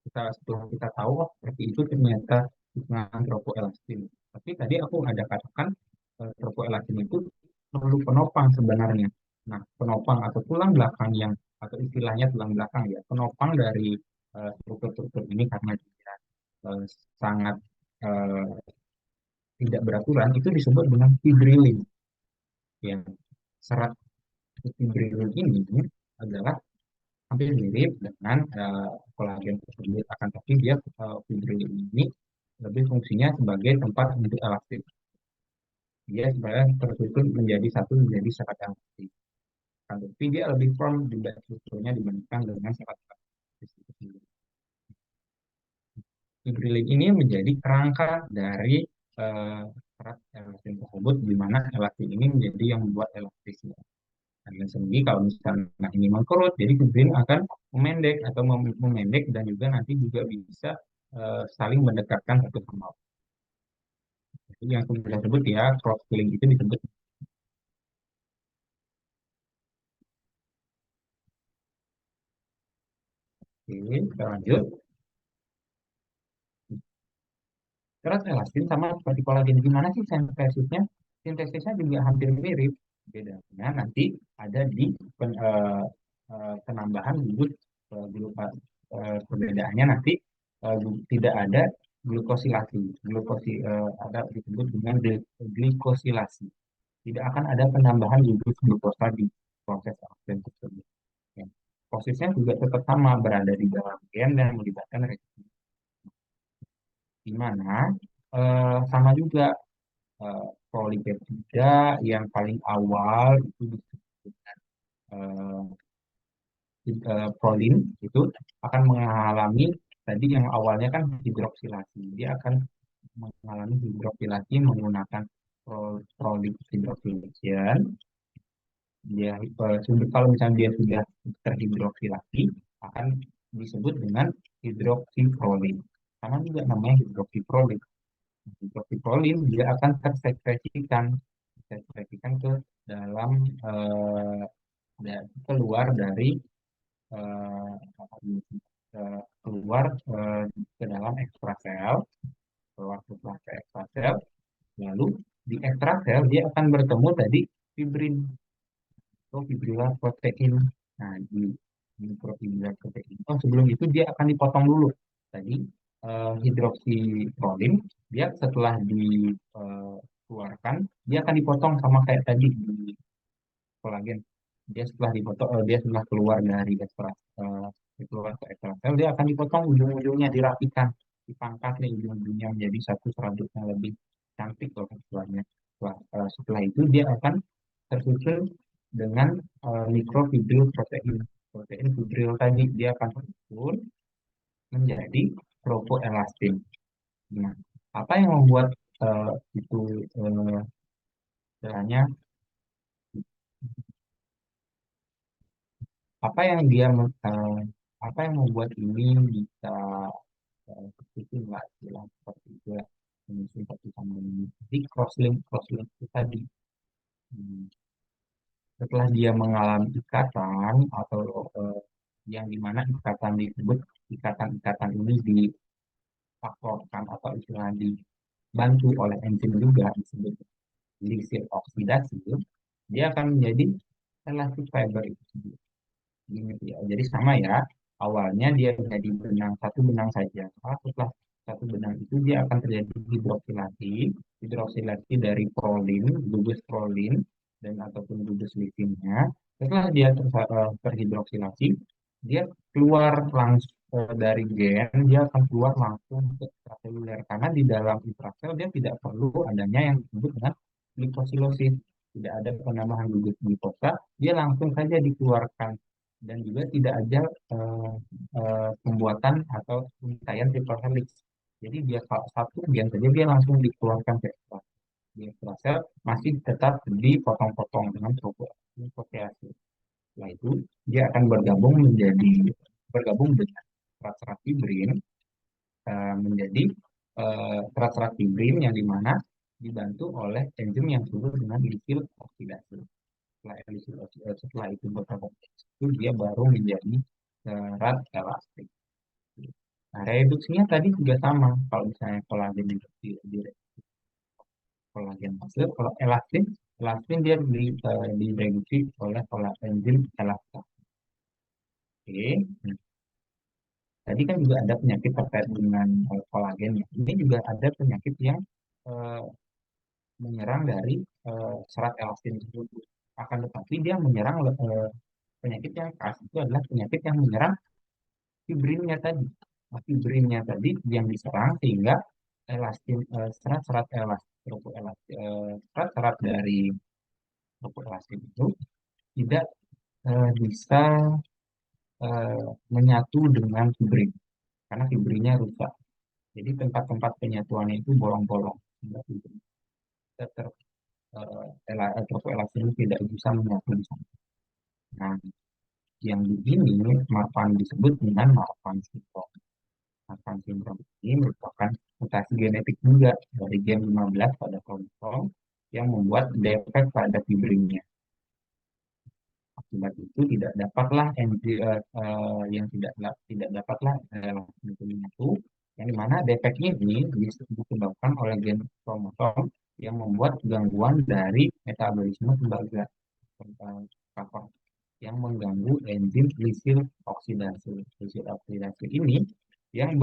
kita setelah kita tahu oh, seperti itu ternyata hubungan tropoelastin. Tapi tadi aku ada katakan tropoelastin itu perlu penopang sebenarnya. Nah, penopang atau tulang belakang yang atau istilahnya tulang belakang ya, penopang dari struktur-struktur ini karena dia eh, sangat eh, tidak beraturan itu disebut dengan fibrilin. Ya, serat fibrilin ini adalah hampir mirip dengan kolagen tersebut, akan tapi dia fibrilin ini lebih fungsinya sebagai tempat untuk elastis. Dia sebenarnya tersusun menjadi serat elastis. Akan tapi dia lebih firm juga strukturnya dibandingkan dengan serat elastis itu sendiri. Fibrilin ini menjadi kerangka dari serat elastin tersebut, di mana elastin ini menjadi yang membuat elastisnya. Dan sendiri kalau misalnya ini mengkerut, jadi fibrin akan memendek atau memendek dan juga nanti juga bisa saling mendekatkan satu sama lain. Jadi yang sudah sebut ya, cross link itu disebut. Oke, kita lanjut. Kerat elastin sama seperti kolagen. Gimana sih sintesisnya? Sintesisnya juga hampir mirip. Bedanya nanti ada di penambahan gugus perbedaannya nanti tidak ada glukosilasi. Ada disebut dengan glikosilasi. Tidak akan ada penambahan gugus glukosa di proses reaksi tersebut. Ya. Prosesnya juga tetap sama, berada di dalam gen dan melibatkan reaksi. Di mana sama juga polipeptida yang paling awal itu disebut eh, prolin itu akan mengalami tadi yang awalnya kan hidroksilasi. Dia akan mengalami hidroksilasi menggunakan proline hydroxylation. Kalau misalnya dia sudah terhidroksilasi akan disebut dengan hidroksiprolin. Karena juga namanya hidroksiprolin. Hidroksiprolin dia akan tersekresikan ke dalam keluar dari eh, keluar ke dalam ekstrasel, keluar ke ekstrasel, lalu di ekstrasel dia akan bertemu tadi fibrin atau fibriller protein. Nah, di fibriller protein. Oh, sebelum itu dia akan dipotong dulu. Tadi hidroksiprolin, dia setelah dikeluarkan, dia akan dipotong sama kayak tadi di kolagen. Dia setelah keluar dari keluar ke ekstrasel, dia akan dipotong ujung-ujungnya, dirapikan, dipangkas nih ujung-ujungnya menjadi satu serabut yang lebih cantik loh istilahnya. Setelah itu dia akan tersusun dengan mikrofibril protein. Protein fibril tadi dia akan tersusun menjadi tropoelastin. Nah, apa yang membuat itu istilahnya apa yang apa yang membuat ini bisa tersusun lah istilah seperti itu ya, menyusun satu sama lain. Jadi crosslink itu tadi. Hmm, Setelah dia mengalami ikatan atau yang dimana ikatan disebut ikatan-ikatan ini difaktorkan atau istilah dibantu oleh enzim juga disebut lisit oksidasi, dia akan menjadi elastic fiber itu sendiri. Gitu ya. Jadi sama ya, awalnya dia jadi benang satu benang saja. Setelah satu benang itu dia akan terjadi hidroksilasi, hidroksilasi dari prolin, gugus prolin dan ataupun gugus lisinnya. Setelah dia terhidroksilasi, dia keluar langsung dari gen, dia akan keluar langsung ke intraseluler karena di dalam intrasel dia tidak perlu adanya yang disebut dengan glikosilosis. Tidak ada penambahan gugus glukosa, dia langsung saja dikeluarkan dan juga tidak ada eh, pembuatan atau penyuntaian hiperhelix. Jadi dia satu gen saja dia langsung dikeluarkan ke ekstra. Di ekstra masih tetap dipotong-potong dengan prokreasi. Setelah itu dia akan bergabung dengan serat-serat fibrin menjadi serat-serat fibrin yang dimana dibantu oleh enzim yang disebut dengan lisil oksidasi. Setelah itu beberapa itu dia baru menjadi serat elastik. Nah, reduksinya tadi juga sama. Kalau misalnya kolagen di kolagen masuk, kalau elastin, elastin dia direduksi oleh enzim elastase. Oke. Nah, tadi kan juga ada penyakit terkait dengan kolagen ya. Ini juga ada penyakit yang eh, menyerang dari serat elastin tersebut. Akan tetapi dia menyerang penyakit yang khas itu adalah penyakit yang menyerang fibrinnya tadi. Nah, fibrinnya tadi yang diserang sehingga serat-serat serat-serat dari tropoelastin itu tidak bisa menyatu dengan fibrin karena fibrinnya rusak. Jadi tempat-tempat penyatuannya itu bolong-bolong sehingga fibrin tropoelastin tidak bisa menyatu di sana. Nah, yang begini Marfan disebut dengan Marfan syndrome. Marfan syndrome ini merupakan mutasi genetik juga dari gen 15 pada kromosom yang membuat defek pada fibrinnya. Akibat itu tidak dapatlah yang tidak dapatlah itu menyatu, yang dimana defek ini disebabkan oleh gen kromosom yang membuat gangguan dari metabolisme tembaga faktor yang mengganggu enzim lisil oksidasi. Lisil oksidasi ini yang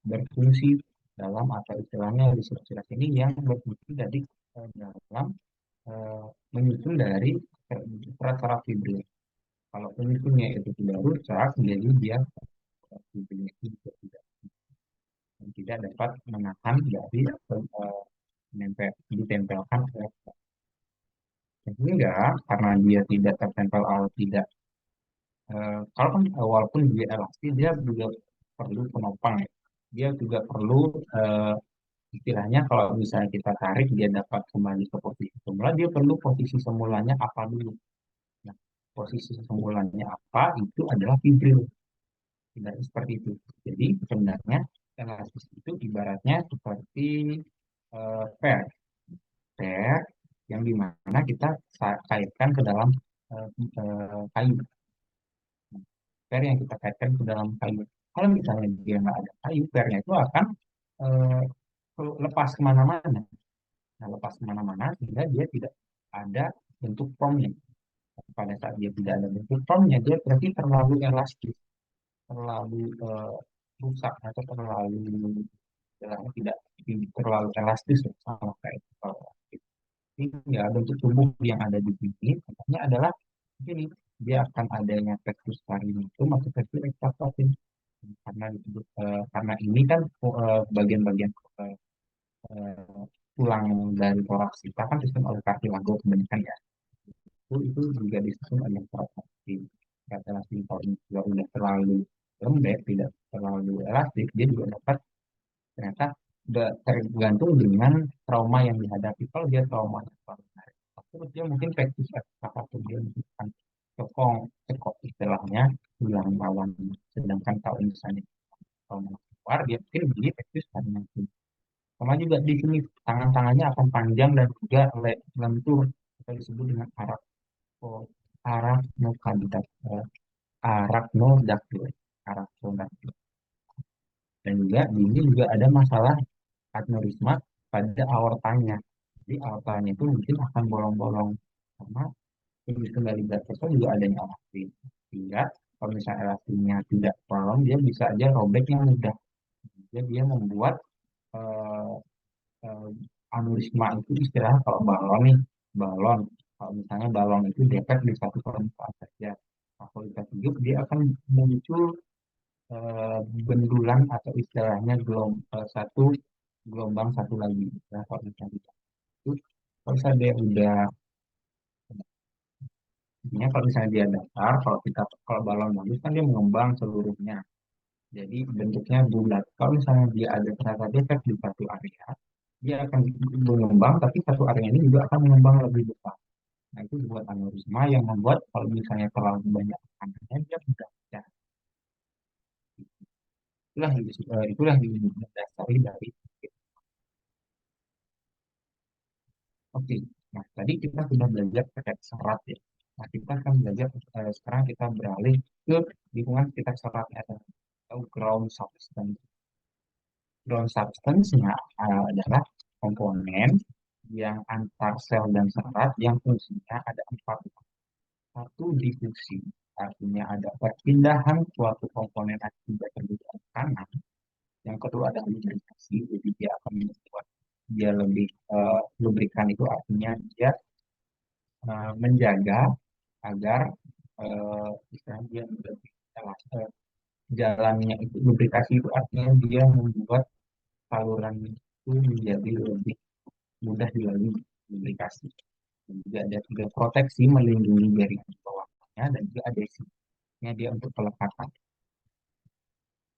berfungsi dalam atau istilahnya lisil oksidasi ini yang berfungsi dari dalam eh, menyusun dari serat-serat fibrin. Kalau penyusunnya itu tidak rusak, jadi dia fibrinnya itu juga tidak dapat menahan dari ditempelkan ke sehingga karena dia tidak tertempel atau tidak kalau kan walaupun dia elastis dia juga perlu penopang ya. Dia juga perlu istilahnya kalau misalnya kita tarik dia dapat kembali ke posisi semula dia perlu posisi semulanya apa dulu. Nah, posisi semulanya apa itu adalah fibril. Tidak seperti itu. Jadi sebenarnya elastis itu ibaratnya seperti per, per yang dimana kita kaitkan ke dalam kayu. Per yang kita kaitkan ke dalam kayu. Kalau misalnya dia nggak ada kayu, pernya itu akan eh, lepas kemana-mana. Nah, lepas kemana-mana sehingga dia tidak ada bentuk formnya. Pada saat dia tidak ada bentuk formnya, dia berarti terlalu elastis, terlalu rusak atau terlalu tidak terlalu elastis ya, sama kayak sehingga bentuk tubuh yang ada di sini contohnya adalah ini dia akan adanya tekstur itu atau tekstur ekstraktosin karena disebut karena ini kan bagian-bagian tulang dari toraks kita kan disusun oleh kartilago kebanyakan ya. Itu juga disusun oleh elastin. Kata elastin kalau juga udah terlalu lembek, tidak terlalu elastik, dia juga dapat ternyata tergantung dengan trauma yang dihadapi. Kalau dia trauma yang terlalu menarik, terus dia mungkin praktis apapun dia melakukan cokong, cekok istilahnya, hilang lawan. Sedangkan kalau misalnya trauma keluar, dia mungkin begini praktis karena sama juga di sini tangan-tangannya akan panjang dan juga lentur atau disebut dengan arachnocandidate, arachnodactyl, arachnodactyl. Dan juga di sini juga ada masalah aneurisma pada aortanya. Jadi aortanya itu mungkin akan bolong-bolong karena ini kendali berat tersebut juga adanya elastin. Sehingga kalau misalnya elastinnya tidak tolong, dia bisa aja robeknya mudah. Jadi dia membuat eh, eh, aneurisma itu istilahnya kalau balon nih, balon. Kalau misalnya balon itu dekat di satu permukaan saja. Nah, kalau kita tiup, dia akan muncul bendulan atau istilahnya satu gelombang satu lagi. Nah, kalau misalnya itu, kalau misalnya dia udah, intinya kalau misalnya dia datar, kalau balon bagus kan dia mengembang seluruhnya. Jadi bentuknya bulat. Kalau misalnya dia ada terasa defek di satu area, dia akan mengembang, tapi satu area ini juga akan mengembang lebih besar. Nah, itu buat aneurisma yang membuat kalau misalnya terlalu banyak tekanannya, dia mudah pecah. Itulah yang mendasari dari. Oke, nah tadi kita sudah belajar terkait serat ya. Nah, kita akan belajar sekarang kita beralih ke lingkungan sekitar serat ya, atau ground substance. Ground substance-nya adalah komponen yang antar sel dan serat yang fungsinya ada empat. Satu, difusi, artinya ada perpindahan suatu komponen akibat perbedaan tekanan. Yang kedua ada lubrikasi, jadi dia akan membuat dia lebih lubrikan itu artinya dia menjaga agar istilahnya dia lebih jelas. Jalannya itu lubrikasi itu artinya dia membuat saluran itu menjadi lebih mudah dilalui lubrikasi. Dan juga ada tiga proteksi melindungi dari bawahnya dan juga adhesinya dia untuk pelekatan.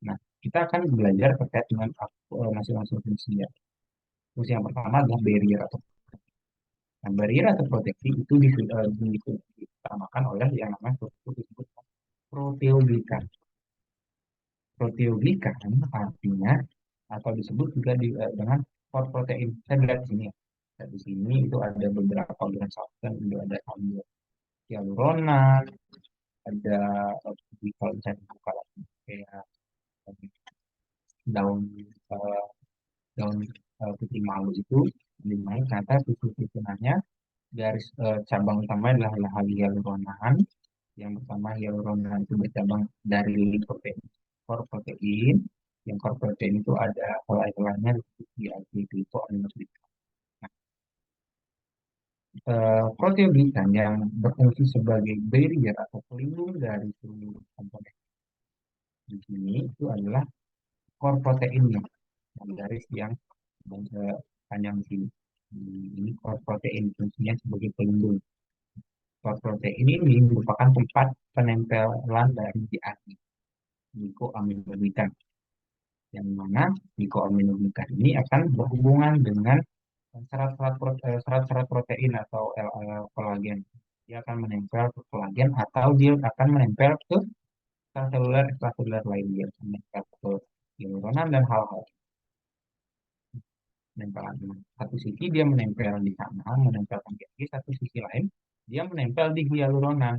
Nah, kita akan belajar terkait dengan masing-masing fungsi ya. Fungsi yang pertama adalah barrier atau proteksi itu ditamakan oleh yang namanya struktur disebut proteoglikan. Proteoglikan artinya atau disebut juga dengan core protein. Saya lihat di sini ya. Nah, di sini itu ada beberapa organ substance, itu ada amil hyaluronan, ada kalau misalnya buka lagi kayak daun eh, daun putih malu itu di mana ternyata susunannya garis cabang utama adalah hyaluronan. Yang pertama hyaluronan itu bercabang dari protein, core protein. Yang core protein itu ada helai-helainya di glicoaminobutyric. Nah, proteoglikan yang berfungsi sebagai barrier atau pelindung dari seluruh komponen di sini itu adalah core proteinnya, yang garis yang panjang di sini. Ini core protein fungsinya sebagai pelindung. Core protein ini merupakan tempat penempelan dari DNA, glikoaminoglikan, yang mana glikoaminoglikan ini akan berhubungan dengan serat-serat protein atau kolagen. Dia akan menempel ke kolagen atau dia akan menempel ke sel seluler ekstraseluler lainnya, menempel ke hyaluronan dan hal-hal penempelan. Satu sisi dia menempel di sana, menempelkan di satu sisi lain dia menempel di hyaluronan.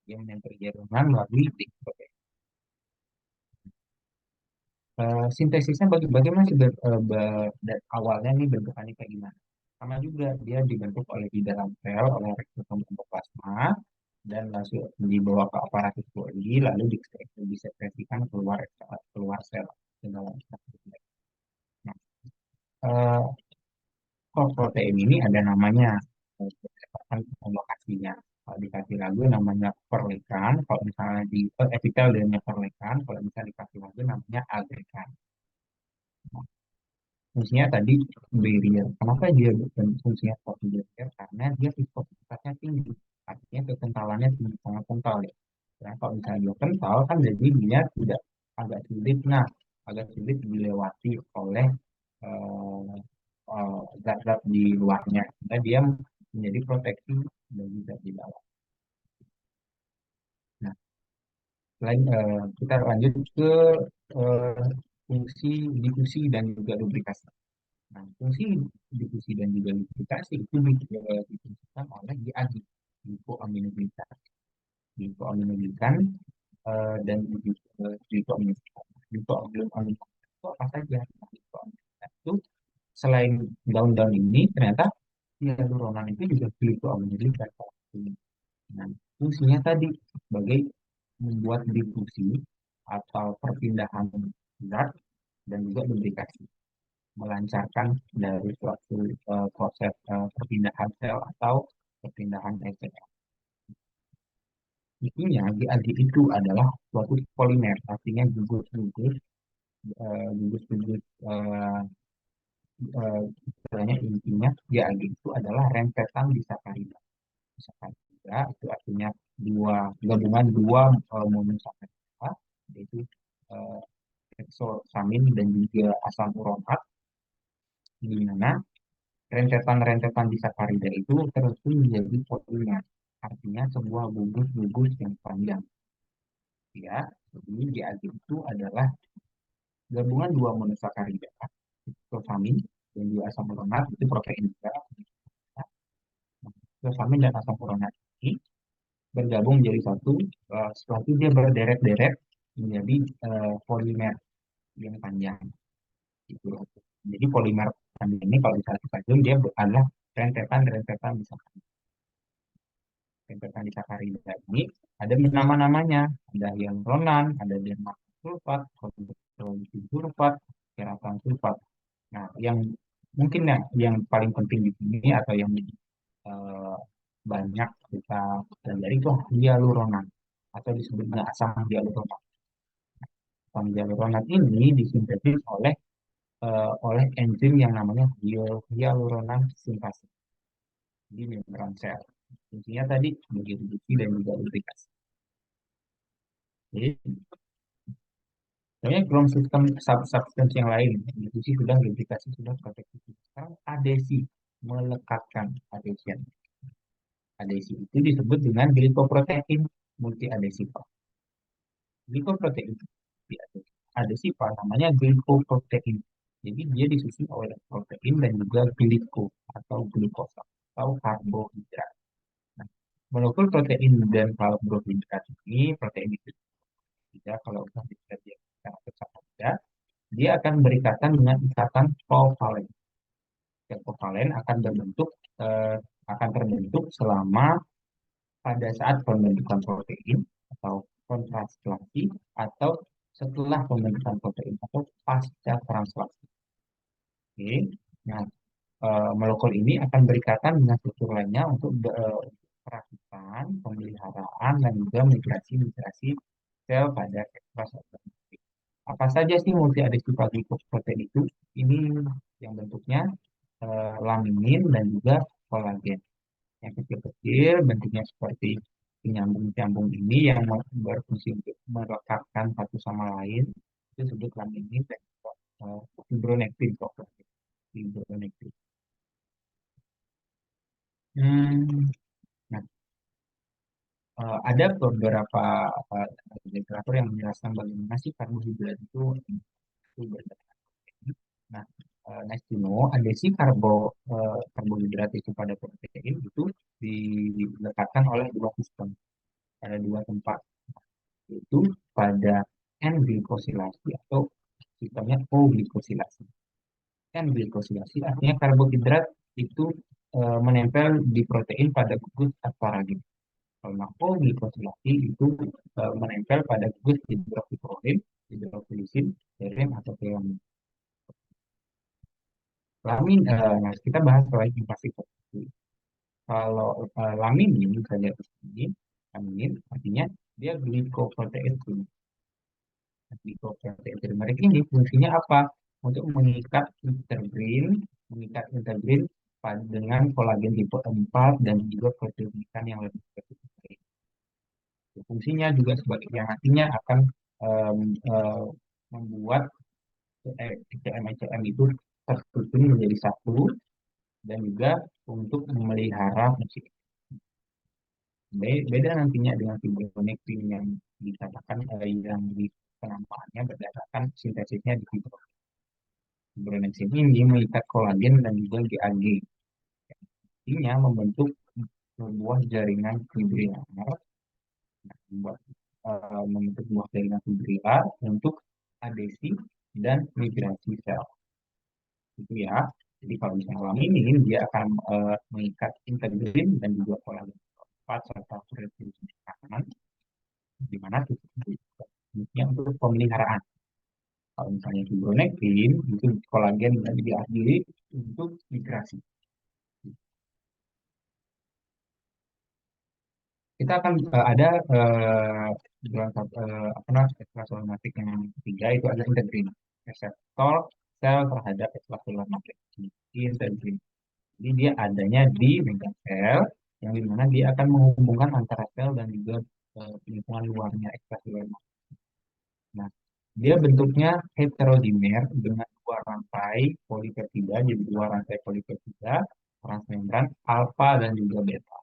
Dia menempel di hyaluronan melalui protein. Sintesisnya bagaimana sih awalnya nih bentukannya kayak gimana? Sama juga dia dibentuk oleh di dalam sel oleh rektikum endoplasma dan langsung dibawa ke aparatus Golgi lalu disekresikan keluar keluar sel ke dalam sel. Nah, eh, kok protein ini ada namanya berdasarkan lokasinya. Kalau dikasih lagu namanya perlekan, kalau misalnya di epitel dia perlekan, kalau misalnya dikasih lagu namanya agregan. Fungsinya tadi barrier. Kenapa dia bukan fungsinya seperti barrier? Karena dia viscositasnya tinggi. Artinya kekentalannya tinggi, sangat kental ya. Nah, kalau misalnya dia kental kan jadi dia tidak agak sulit. Nah, agak sulit dilewati oleh eh, zat-zat di luarnya. Nah, dia menjadi proteksi bagi zat di dalam. Nah, selain kita lanjut ke eh, fungsi difusi dan juga lubrikasi. Nah, fungsi difusi dan juga lubrikasi itu difungsikan oleh GAG, glucoaminoglikan. Glucoaminoglikan dan glucoaminoglikan. Glucoaminoglikan itu apa saja? Nah, glucoaminoglikan itu selain daun-daun ini, ternyata hyaluronan itu juga glucoaminoglikan. Nah, fungsinya tadi sebagai membuat difusi atau perpindahan zat dan juga lubrikasi, melancarkan dari suatu proses perpindahan sel atau perpindahan enzim. Intinya GAG itu adalah suatu polimer, artinya gugus-gugus gugus-gugus istilahnya intinya GAG itu adalah rentetan disakarida. Disakarida itu artinya dua gabungan dua monosakarida, yaitu uh, heksosamin dan juga asam uronat, di mana rentetan-rentetan disakarida itu tersusun menjadi polimer, artinya sebuah gugus-gugus yang panjang. Ya, jadi GAG itu adalah gabungan dua monosakarida, heksosamin dan juga asam uronat, itu protein juga. Heksosamin dan asam uronat ini bergabung menjadi satu, setelah itu dia berderet-deret menjadi polimer yang panjang. Gitu. Jadi polimer panjang ini kalau misalnya kita zoom, dia adalah rentetan-rentetan disakarida. Rentetan disakarida ini ada nama-namanya, ada hyaluronan, ada diamaksin sulfat, hidroksi sulfat, ferratan sulfat. Nah, yang mungkin yang paling penting di sini atau yang eh, banyak kita pelajari itu hyaluronan atau disebut dengan asam hyaluronat. Asam hyaluronat ini disintesis oleh enzim yang namanya hyaluronan sintase di membran sel. Fungsinya tadi sebagai reduksi dan juga lubrikasi. Jadi, sebenarnya belum sistem substance yang lain. Difusi sudah, lubrikasi sudah, proteksi sudah. Sekarang adesi, melekatkan adhesion. Adesi itu disebut dengan glikoprotein multiadesiva. Glikoprotein multiadesiva namanya glikoprotein. Jadi dia disusun oleh protein dan juga gliko atau glukosa atau karbohidrat. Nah, molekul protein dan karbohidrat ini, protein itu tidak, kalau sudah dia saja, dia akan berikatan dengan ikatan kovalen. Dan kovalen eh, akan terbentuk selama pada saat pembentukan protein atau kontraslasi atau setelah pembentukan protein atau pasca translasi. Oke. Nah, molekul ini akan berikatan dengan struktur lainnya untuk perakitan, pemeliharaan, dan juga migrasi-migrasi sel pada ekstraseluler. Apa saja sih multi-adesi protein itu? Ini yang bentuknya laminin dan juga kolagen. Yang kecil-kecil bentuknya seperti penyambung-penyambung ini yang berfungsi untuk melekatkan satu sama lain, itu disebut laminin dan juga fibronektin kok. Fibronektin. Hmm, nah, ada beberapa uh, literatur yang menjelaskan bagaimana sih karbohidrat itu berdasarkan protein. Nah, nice to know, ada sih karbohidrat itu pada protein itu diletakkan oleh dua sistem pada dua tempat, yaitu pada N-glikosilasi atau sistemnya O-glikosilasi. N-glikosilasi artinya karbohidrat itu menempel di protein pada gugus asparagin. Kalau O-glikosilasi itu menempel pada gugus hidroksiproline, hidroksilisin, serem atau threonine. Nah kita bahas lagi pasti. Kalau laminin kita lihat di sini, laminin artinya dia glikoprotein primer. Glikoprotein primer ini fungsinya apa? untuk mengikat integrin dengan kolagen tipe 4 dan juga protein yang lebih spesifik. Fungsinya juga sebagai yang nantinya akan em, eh, membuat ECM-ECM itu tersusun menjadi satu dan juga untuk memelihara fungsi. Beda nantinya dengan fibronectin yang dikatakan yang di penamaannya berdasarkan sintesisnya di fibronectin ini mengikat kolagen dan juga GAG. Artinya membentuk sebuah jaringan fibriler, membentuk sebuah jaringan fibriler untuk adesi dan migrasi sel. Gitu ya. Jadi kalau misalnya alami ini dia akan mengikat integrin dan juga kolagen 4 serta protein kanan di mana tujuannya untuk pemeliharaan. Kalau misalnya fibronectin itu kolagen dan diadili untuk migrasi. Kita akan ada apa namanya ekstraselular matrix yang ketiga itu adalah integrin reseptor sel terhadap ekstraselular matrix integrin. Jadi dia adanya di megasel yang dimana dia akan menghubungkan antara sel dan juga lingkungan luarnya ekstraselular matrix. Nah, dia bentuknya heterodimer dengan dua rantai polipeptida, jadi dua rantai polipeptida transmembran alfa dan juga beta.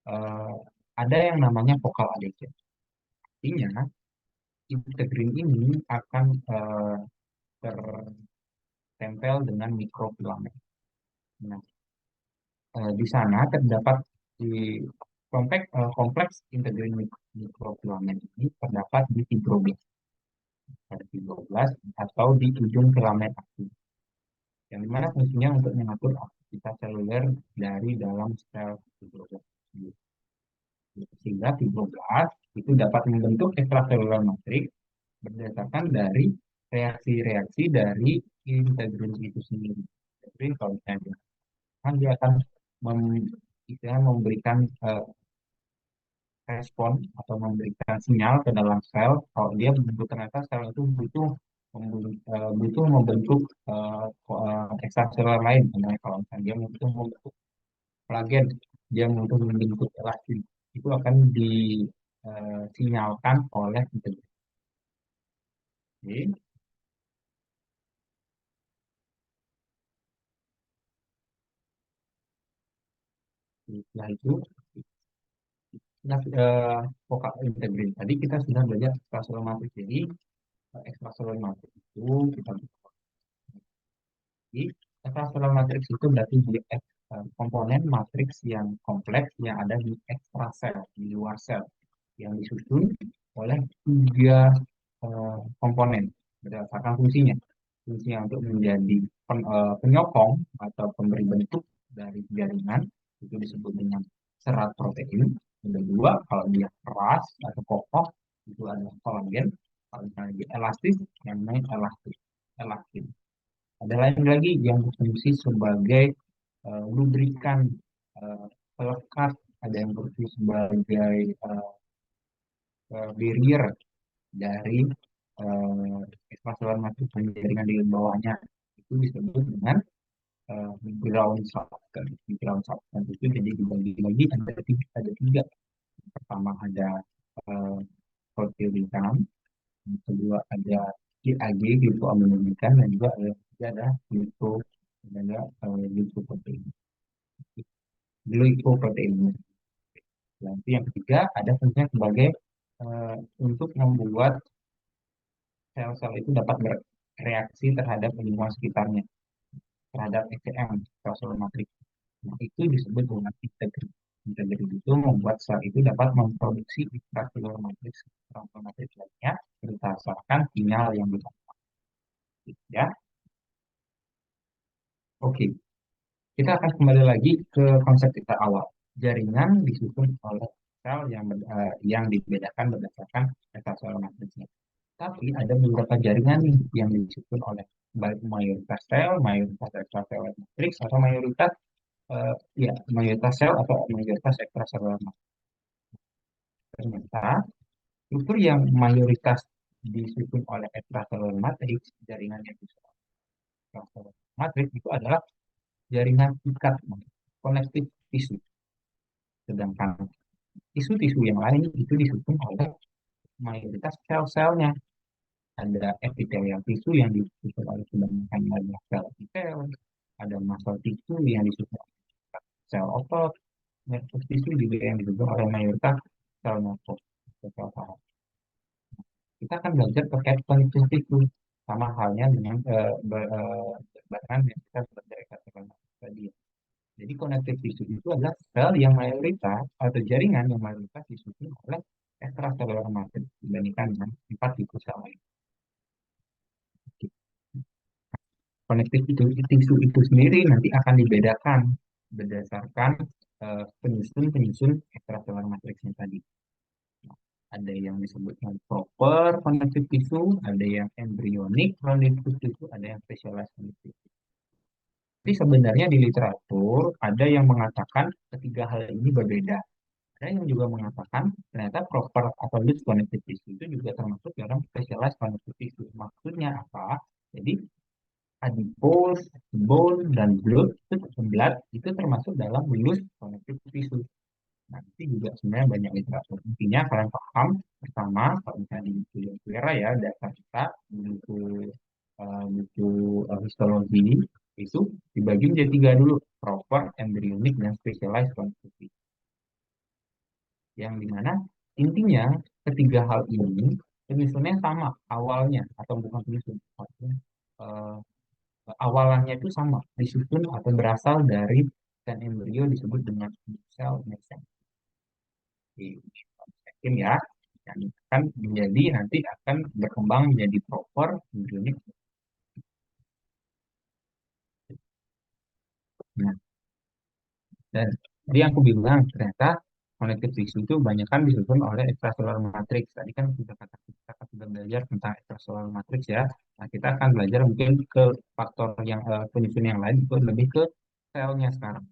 Eh, ada yang namanya focal adhesion. Artinya, integrin ini akan tertempel dengan mikrofilament. Nah, di sana terdapat di kompleks integrin mikrofilament ini terdapat di fibroblast, pada fibroblast atau di ujung filament aktif, yang dimana fungsinya untuk mengatur aktivitas seluler dari dalam sel fibroblast. Sehingga fibroblast itu dapat membentuk ekstraselular matrix berdasarkan dari reaksi-reaksi dari integrin itu sendiri. Integrin kalau misalnya kan dia akan memberikan respon atau memberikan sinyal ke dalam sel kalau dia membentuk ternyata sel itu butuh membentuk ekstraselular lain. Misalnya kalau misalnya dia butuh membentuk kolagen, dia butuh membentuk elastin, itu akan disinyalkan oleh integrin. Oke. Setelah itu, nah, vokal integrin. Tadi kita sudah belajar ekstraselular matrix. Jadi, ekstraselular matrix itu kita bagi. Ekstraselular matrix itu berarti komponen matriks yang kompleks yang ada di ekstrasel, di luar sel, yang disusun oleh tiga komponen berdasarkan fungsinya. Fungsinya untuk menjadi penyokong atau pemberi bentuk dari jaringan itu disebut dengan serat protein. Yang kedua, kalau dia keras atau kokoh itu adalah kolagen. Kalau misalnya dia elastis, yang namanya elastin. Ada lain lagi yang berfungsi sebagai lubrikan pelekat, ada yang berfungsi sebagai barrier dari uh, ekstraselular matrix dan jaringan di bawahnya. Itu disebut dengan ground substance. Di ground substance itu jadi dibagi lagi ada tiga. Pertama ada uh, proteoglikan, yang kedua ada GAG gitu aminoglikan, dan juga ada dan ada glycoprotein. Glycoprotein. Nanti yang ketiga ada fungsinya sebagai untuk membuat sel-sel itu dapat bereaksi terhadap lingkungan sekitarnya, terhadap ECM, ekstraselular matrix. Nah, itu disebut dengan integrin. Integrin itu membuat sel itu dapat memproduksi ekstraselular matrix, ekstraselular matrix lainnya berdasarkan sinyal yang didapat. Ya, oke. Kita akan kembali lagi ke konsep kita awal. Jaringan disusun oleh sel yang dibedakan berdasarkan ekstraselular matrixnya. Tapi ada beberapa jaringan nih yang disusun oleh baik mayoritas sel, mayoritas ekstraselular matrix, atau mayoritas sel atau mayoritas ekstraselular matrix. Ternyata struktur yang mayoritas disusun oleh extracellular matrix, jaringan yang disusun oleh extracellular matrix itu adalah jaringan ikat, connective tissue. Sedangkan tisu-tisu yang lain itu disusun oleh mayoritas sel-selnya. Ada epithelial tisu yang disusun oleh kebanyakan adalah sel epitel, ada muscle tissue yang disusun oleh sel otot, nervous tissue juga yang disusun oleh mayoritas sel nervous, sel saraf. Kita akan belajar terkait connective tissue, sama halnya dengan bahan yang kita belajar tadi. Jadi connective tissue itu adalah sel yang mayoritas atau jaringan yang mayoritas disusun oleh extracellular matrix dibandingkan dengan empat tipe sel lain. Konektif itu tisu itu sendiri nanti akan dibedakan berdasarkan penyusun-penyusun extracellular matrixnya tadi. Nah, ada yang disebut dengan proper connective tissue, ada yang embryonic connective tissue, ada yang specialized connective tissue. Jadi sebenarnya di literatur ada yang mengatakan ketiga hal ini berbeda. Ada yang juga mengatakan ternyata proper atau loose connective tissue itu juga termasuk dalam specialized connective tissue. Maksudnya apa? Jadi adipose, bone, dan blood itu termasuk dalam loose connective tissue. Nah, itu juga sebenarnya banyak literatur. Intinya kalian paham pertama, kalau misalnya di buku Vera ya, dasar kita, di buku histologi, itu dibagi menjadi tiga dulu, proper, embryonic, dan specialized connective tissue. Yang dimana intinya ketiga hal ini penyusunnya sama awalnya, atau bukan penyusun, eh, awalannya itu sama, disusun atau berasal dari sel embrio disebut dengan sel mesenchyme. Ya, yang akan menjadi nanti akan berkembang menjadi proper embryonic. Nah, dan jadi yang aku bilang ternyata connective tissue itu banyak kan disusun oleh extracellular matrix. Tadi kan kita kan sudah belajar tentang extracellular matrix ya. Nah, kita akan belajar mungkin ke faktor yang penyusun yang lain itu lebih ke selnya sekarang.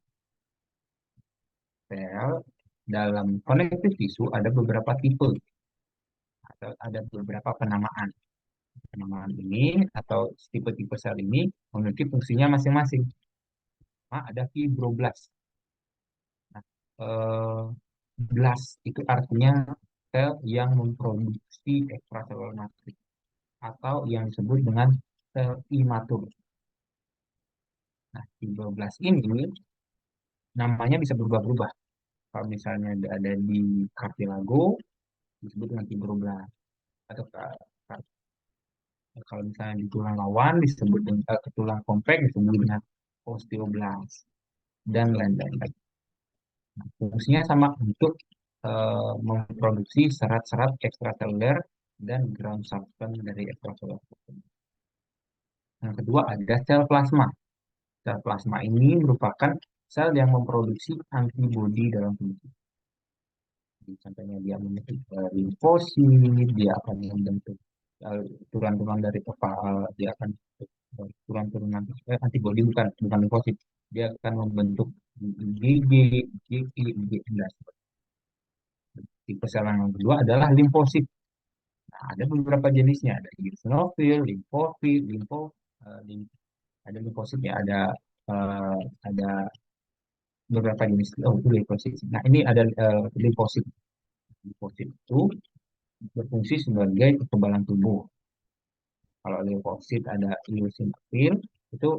Sel dalam connective tissue ada beberapa tipe atau ada beberapa penamaan. Penamaan ini atau tipe-tipe sel ini memiliki fungsinya masing-masing. Nah, ada fibroblast. Nah, blast itu artinya sel yang memproduksi ekstraselular matrix atau yang disebut dengan sel imatur. Nah, fibroblast ini namanya bisa berubah-ubah. Kalau misalnya ada di cartilago disebut dengan fibroblast atau kalau misalnya di tulang lawan disebut dengan tulang kompleks disebut dengan osteoblast dan lain-lain. Nah, fungsinya sama untuk memproduksi serat-serat ekstraseluler dan ground substance dari ekstraseluler. Yang kedua ada sel plasma. Sel plasma ini merupakan sel yang memproduksi antibodi dalam tubuh. Jadi, contohnya dia membentuk limfosit, dia akan membentuk tulang-tulang dari kepala, dia akan tulang-tulang antibodi bukan bukan limfosit, dia akan membentuk IgG, IgI, IgA. Tipe sel yang kedua adalah limfosit. Nah, ada beberapa jenisnya, ada eosinofil, limfofil, ada limfosit ya, eh, ada beberapa jenis. Oh, itu limfosit. Nah, ini ada limfosit. Limfosit itu berfungsi sebagai kekebalan tubuh. Kalau limfosit ada eosinofil itu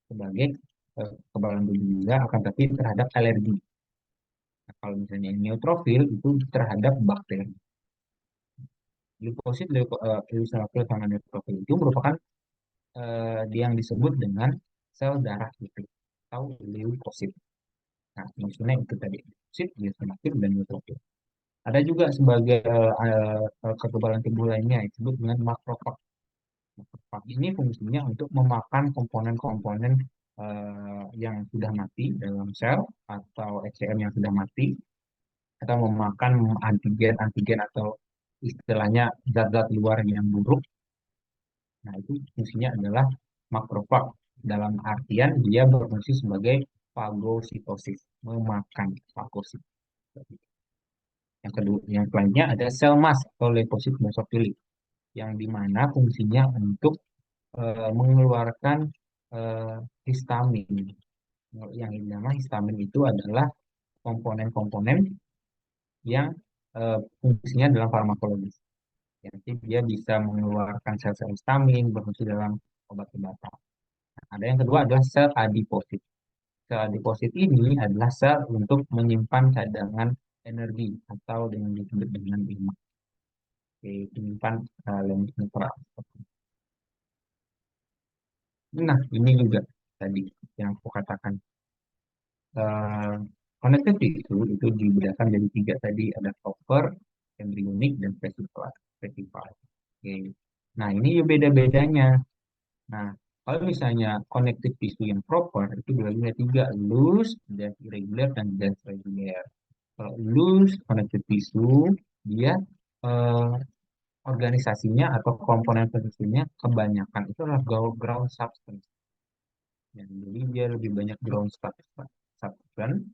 sebagai kekebalan tubuh juga, akan tapi terhadap alergi. Nah, kalau misalnya neutrofil itu terhadap bakteri. Limfosit, eosinofil sama neutrofil itu merupakan yang disebut dengan sel darah putih atau leukosit. Nah, maksudnya itu tadi leukosit, eosinofil, dan neutrofil. Ada juga sebagai kekebalan tubuh lainnya yang disebut dengan makrofag. Makrofag ini fungsinya untuk memakan komponen-komponen yang sudah mati dalam sel atau ECM yang sudah mati atau memakan antigen-antigen atau istilahnya zat-zat luar yang buruk. Nah, itu fungsinya adalah makrofag. Dalam artian dia berfungsi sebagai fagositosis, memakan fagosit. Yang kedua, yang selanjutnya ada sel mast atau leukosit basofilik. yang dimana fungsinya untuk mengeluarkan eh, histamin. Yang dinamakan histamin itu adalah komponen-komponen yang fungsinya dalam farmakologis. Jadi dia bisa mengeluarkan sel-sel histamin berfungsi dalam obat-obatan. Ada yang kedua adalah sel adiposit. Sel adiposit ini adalah sel untuk menyimpan cadangan energi atau dengan disebut dengan lemak. Menyimpan lemak netral. Nah, ini juga tadi yang aku katakan. eh Connective tissue itu dibedakan jadi tiga tadi, ada proper, embryonic, dan specified. Specified. Oke. Nah, ini beda-bedanya. Nah, kalau misalnya connective tissue yang proper itu dibagi ada tiga, loose, dan irregular, dan dense regular. Kalau loose connective tissue, dia eh, organisasinya atau komponen pensusunnya kebanyakan itu adalah ground substance. Ya, jadi dia lebih banyak ground substance,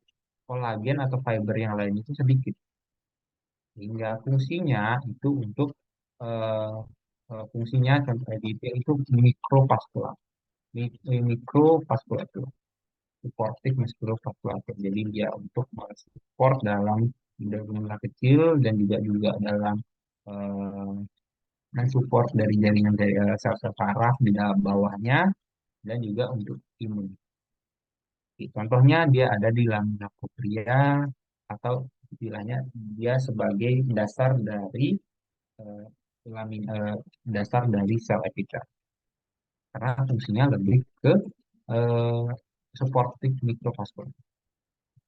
kolagen atau fiber yang lain itu sedikit. Sehingga fungsinya itu untuk eh, fungsinya contohnya itu mikrovaskular. Mikrovasculatur, supportive musculovasculatur. Jadi dia untuk support dalam jumlah kecil dan juga dalam eh, mensupport dari jaringan dari sel-sel saraf di dalam bawahnya dan juga untuk imun. Contohnya dia ada di lamina propria atau istilahnya dia sebagai eh, dasar dari sel epitel karena fungsinya lebih ke eh, supportive microvascular.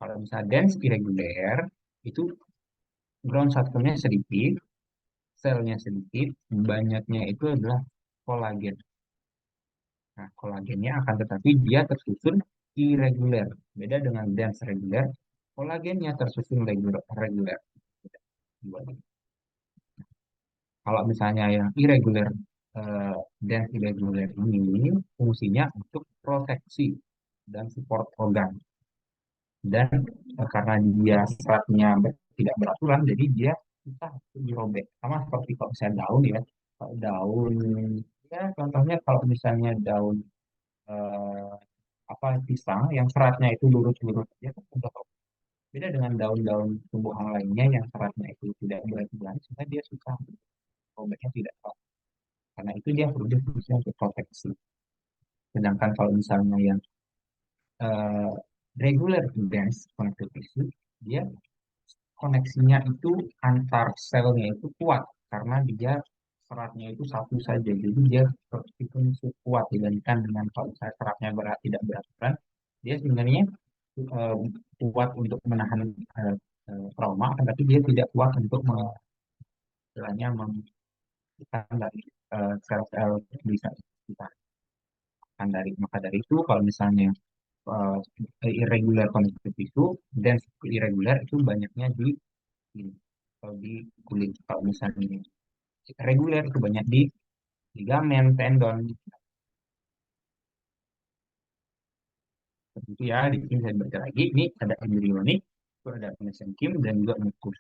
Kalau misalnya dense irregular itu ground substance-nya sedikit, selnya sedikit, banyaknya itu adalah kolagen. Nah, kolagennya akan tetapi dia tersusun irregular. Beda dengan dense regular, kolagennya tersusun regular. Kalau misalnya yang irregular, dense irregular ini fungsinya untuk proteksi dan support organ. Dan karena dia seratnya tidak beraturan, jadi dia susah dirobek. Sama seperti kalau misalnya daun ya, kalau daun ya contohnya kalau misalnya daun eh, apa pisang yang seratnya itu lurus-lurus aja kan mudah robek. Beda dengan daun-daun tumbuhan lainnya yang seratnya itu tidak berat-berat, sehingga dia susah robeknya tidak kuat. Karena itu dia perlu fungsinya untuk proteksi. Sedangkan kalau misalnya yang eh, regular dense connective tissue, dia koneksinya itu antar selnya itu kuat karena dia seratnya itu satu saja. Jadi dia itu kuat dibandingkan dengan kalau saya seratnya tidak beraturan, dia sebenarnya eh, kuat untuk menahan trauma, tapi dia tidak kuat untuk istilahnya menghilangkan dari sel-sel bisa kita dari maka dari itu kalau misalnya eh, irregular connective tissue dan irregular itu banyaknya di ini kalau di kulit. Kalau misalnya reguler itu banyak di ligamen, tendon. Seperti itu ya. Di sini saya baca lagi. Ini ada embryonic, itu ada mesenchyme dan juga mucus.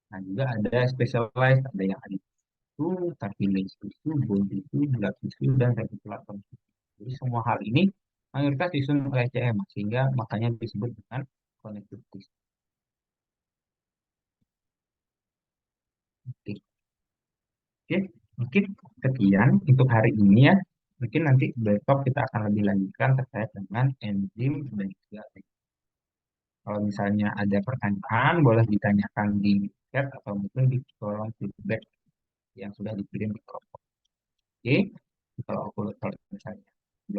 Nah juga ada specialized, ada yang ada itu, cartilage tissue, bone tissue, blood tissue, dan reticular tissue. Jadi semua hal ini mayoritas disusun oleh CM, sehingga makanya disebut dengan connective tissue. Oke, oke, mungkin sekian untuk hari ini ya. Mungkin nanti besok kita akan lebih lanjutkan terkait dengan enzim dan juga kalau misalnya ada pertanyaan, boleh ditanyakan di chat atau mungkin di kolom feedback yang sudah dikirim di kolom. Oke, kalau misalnya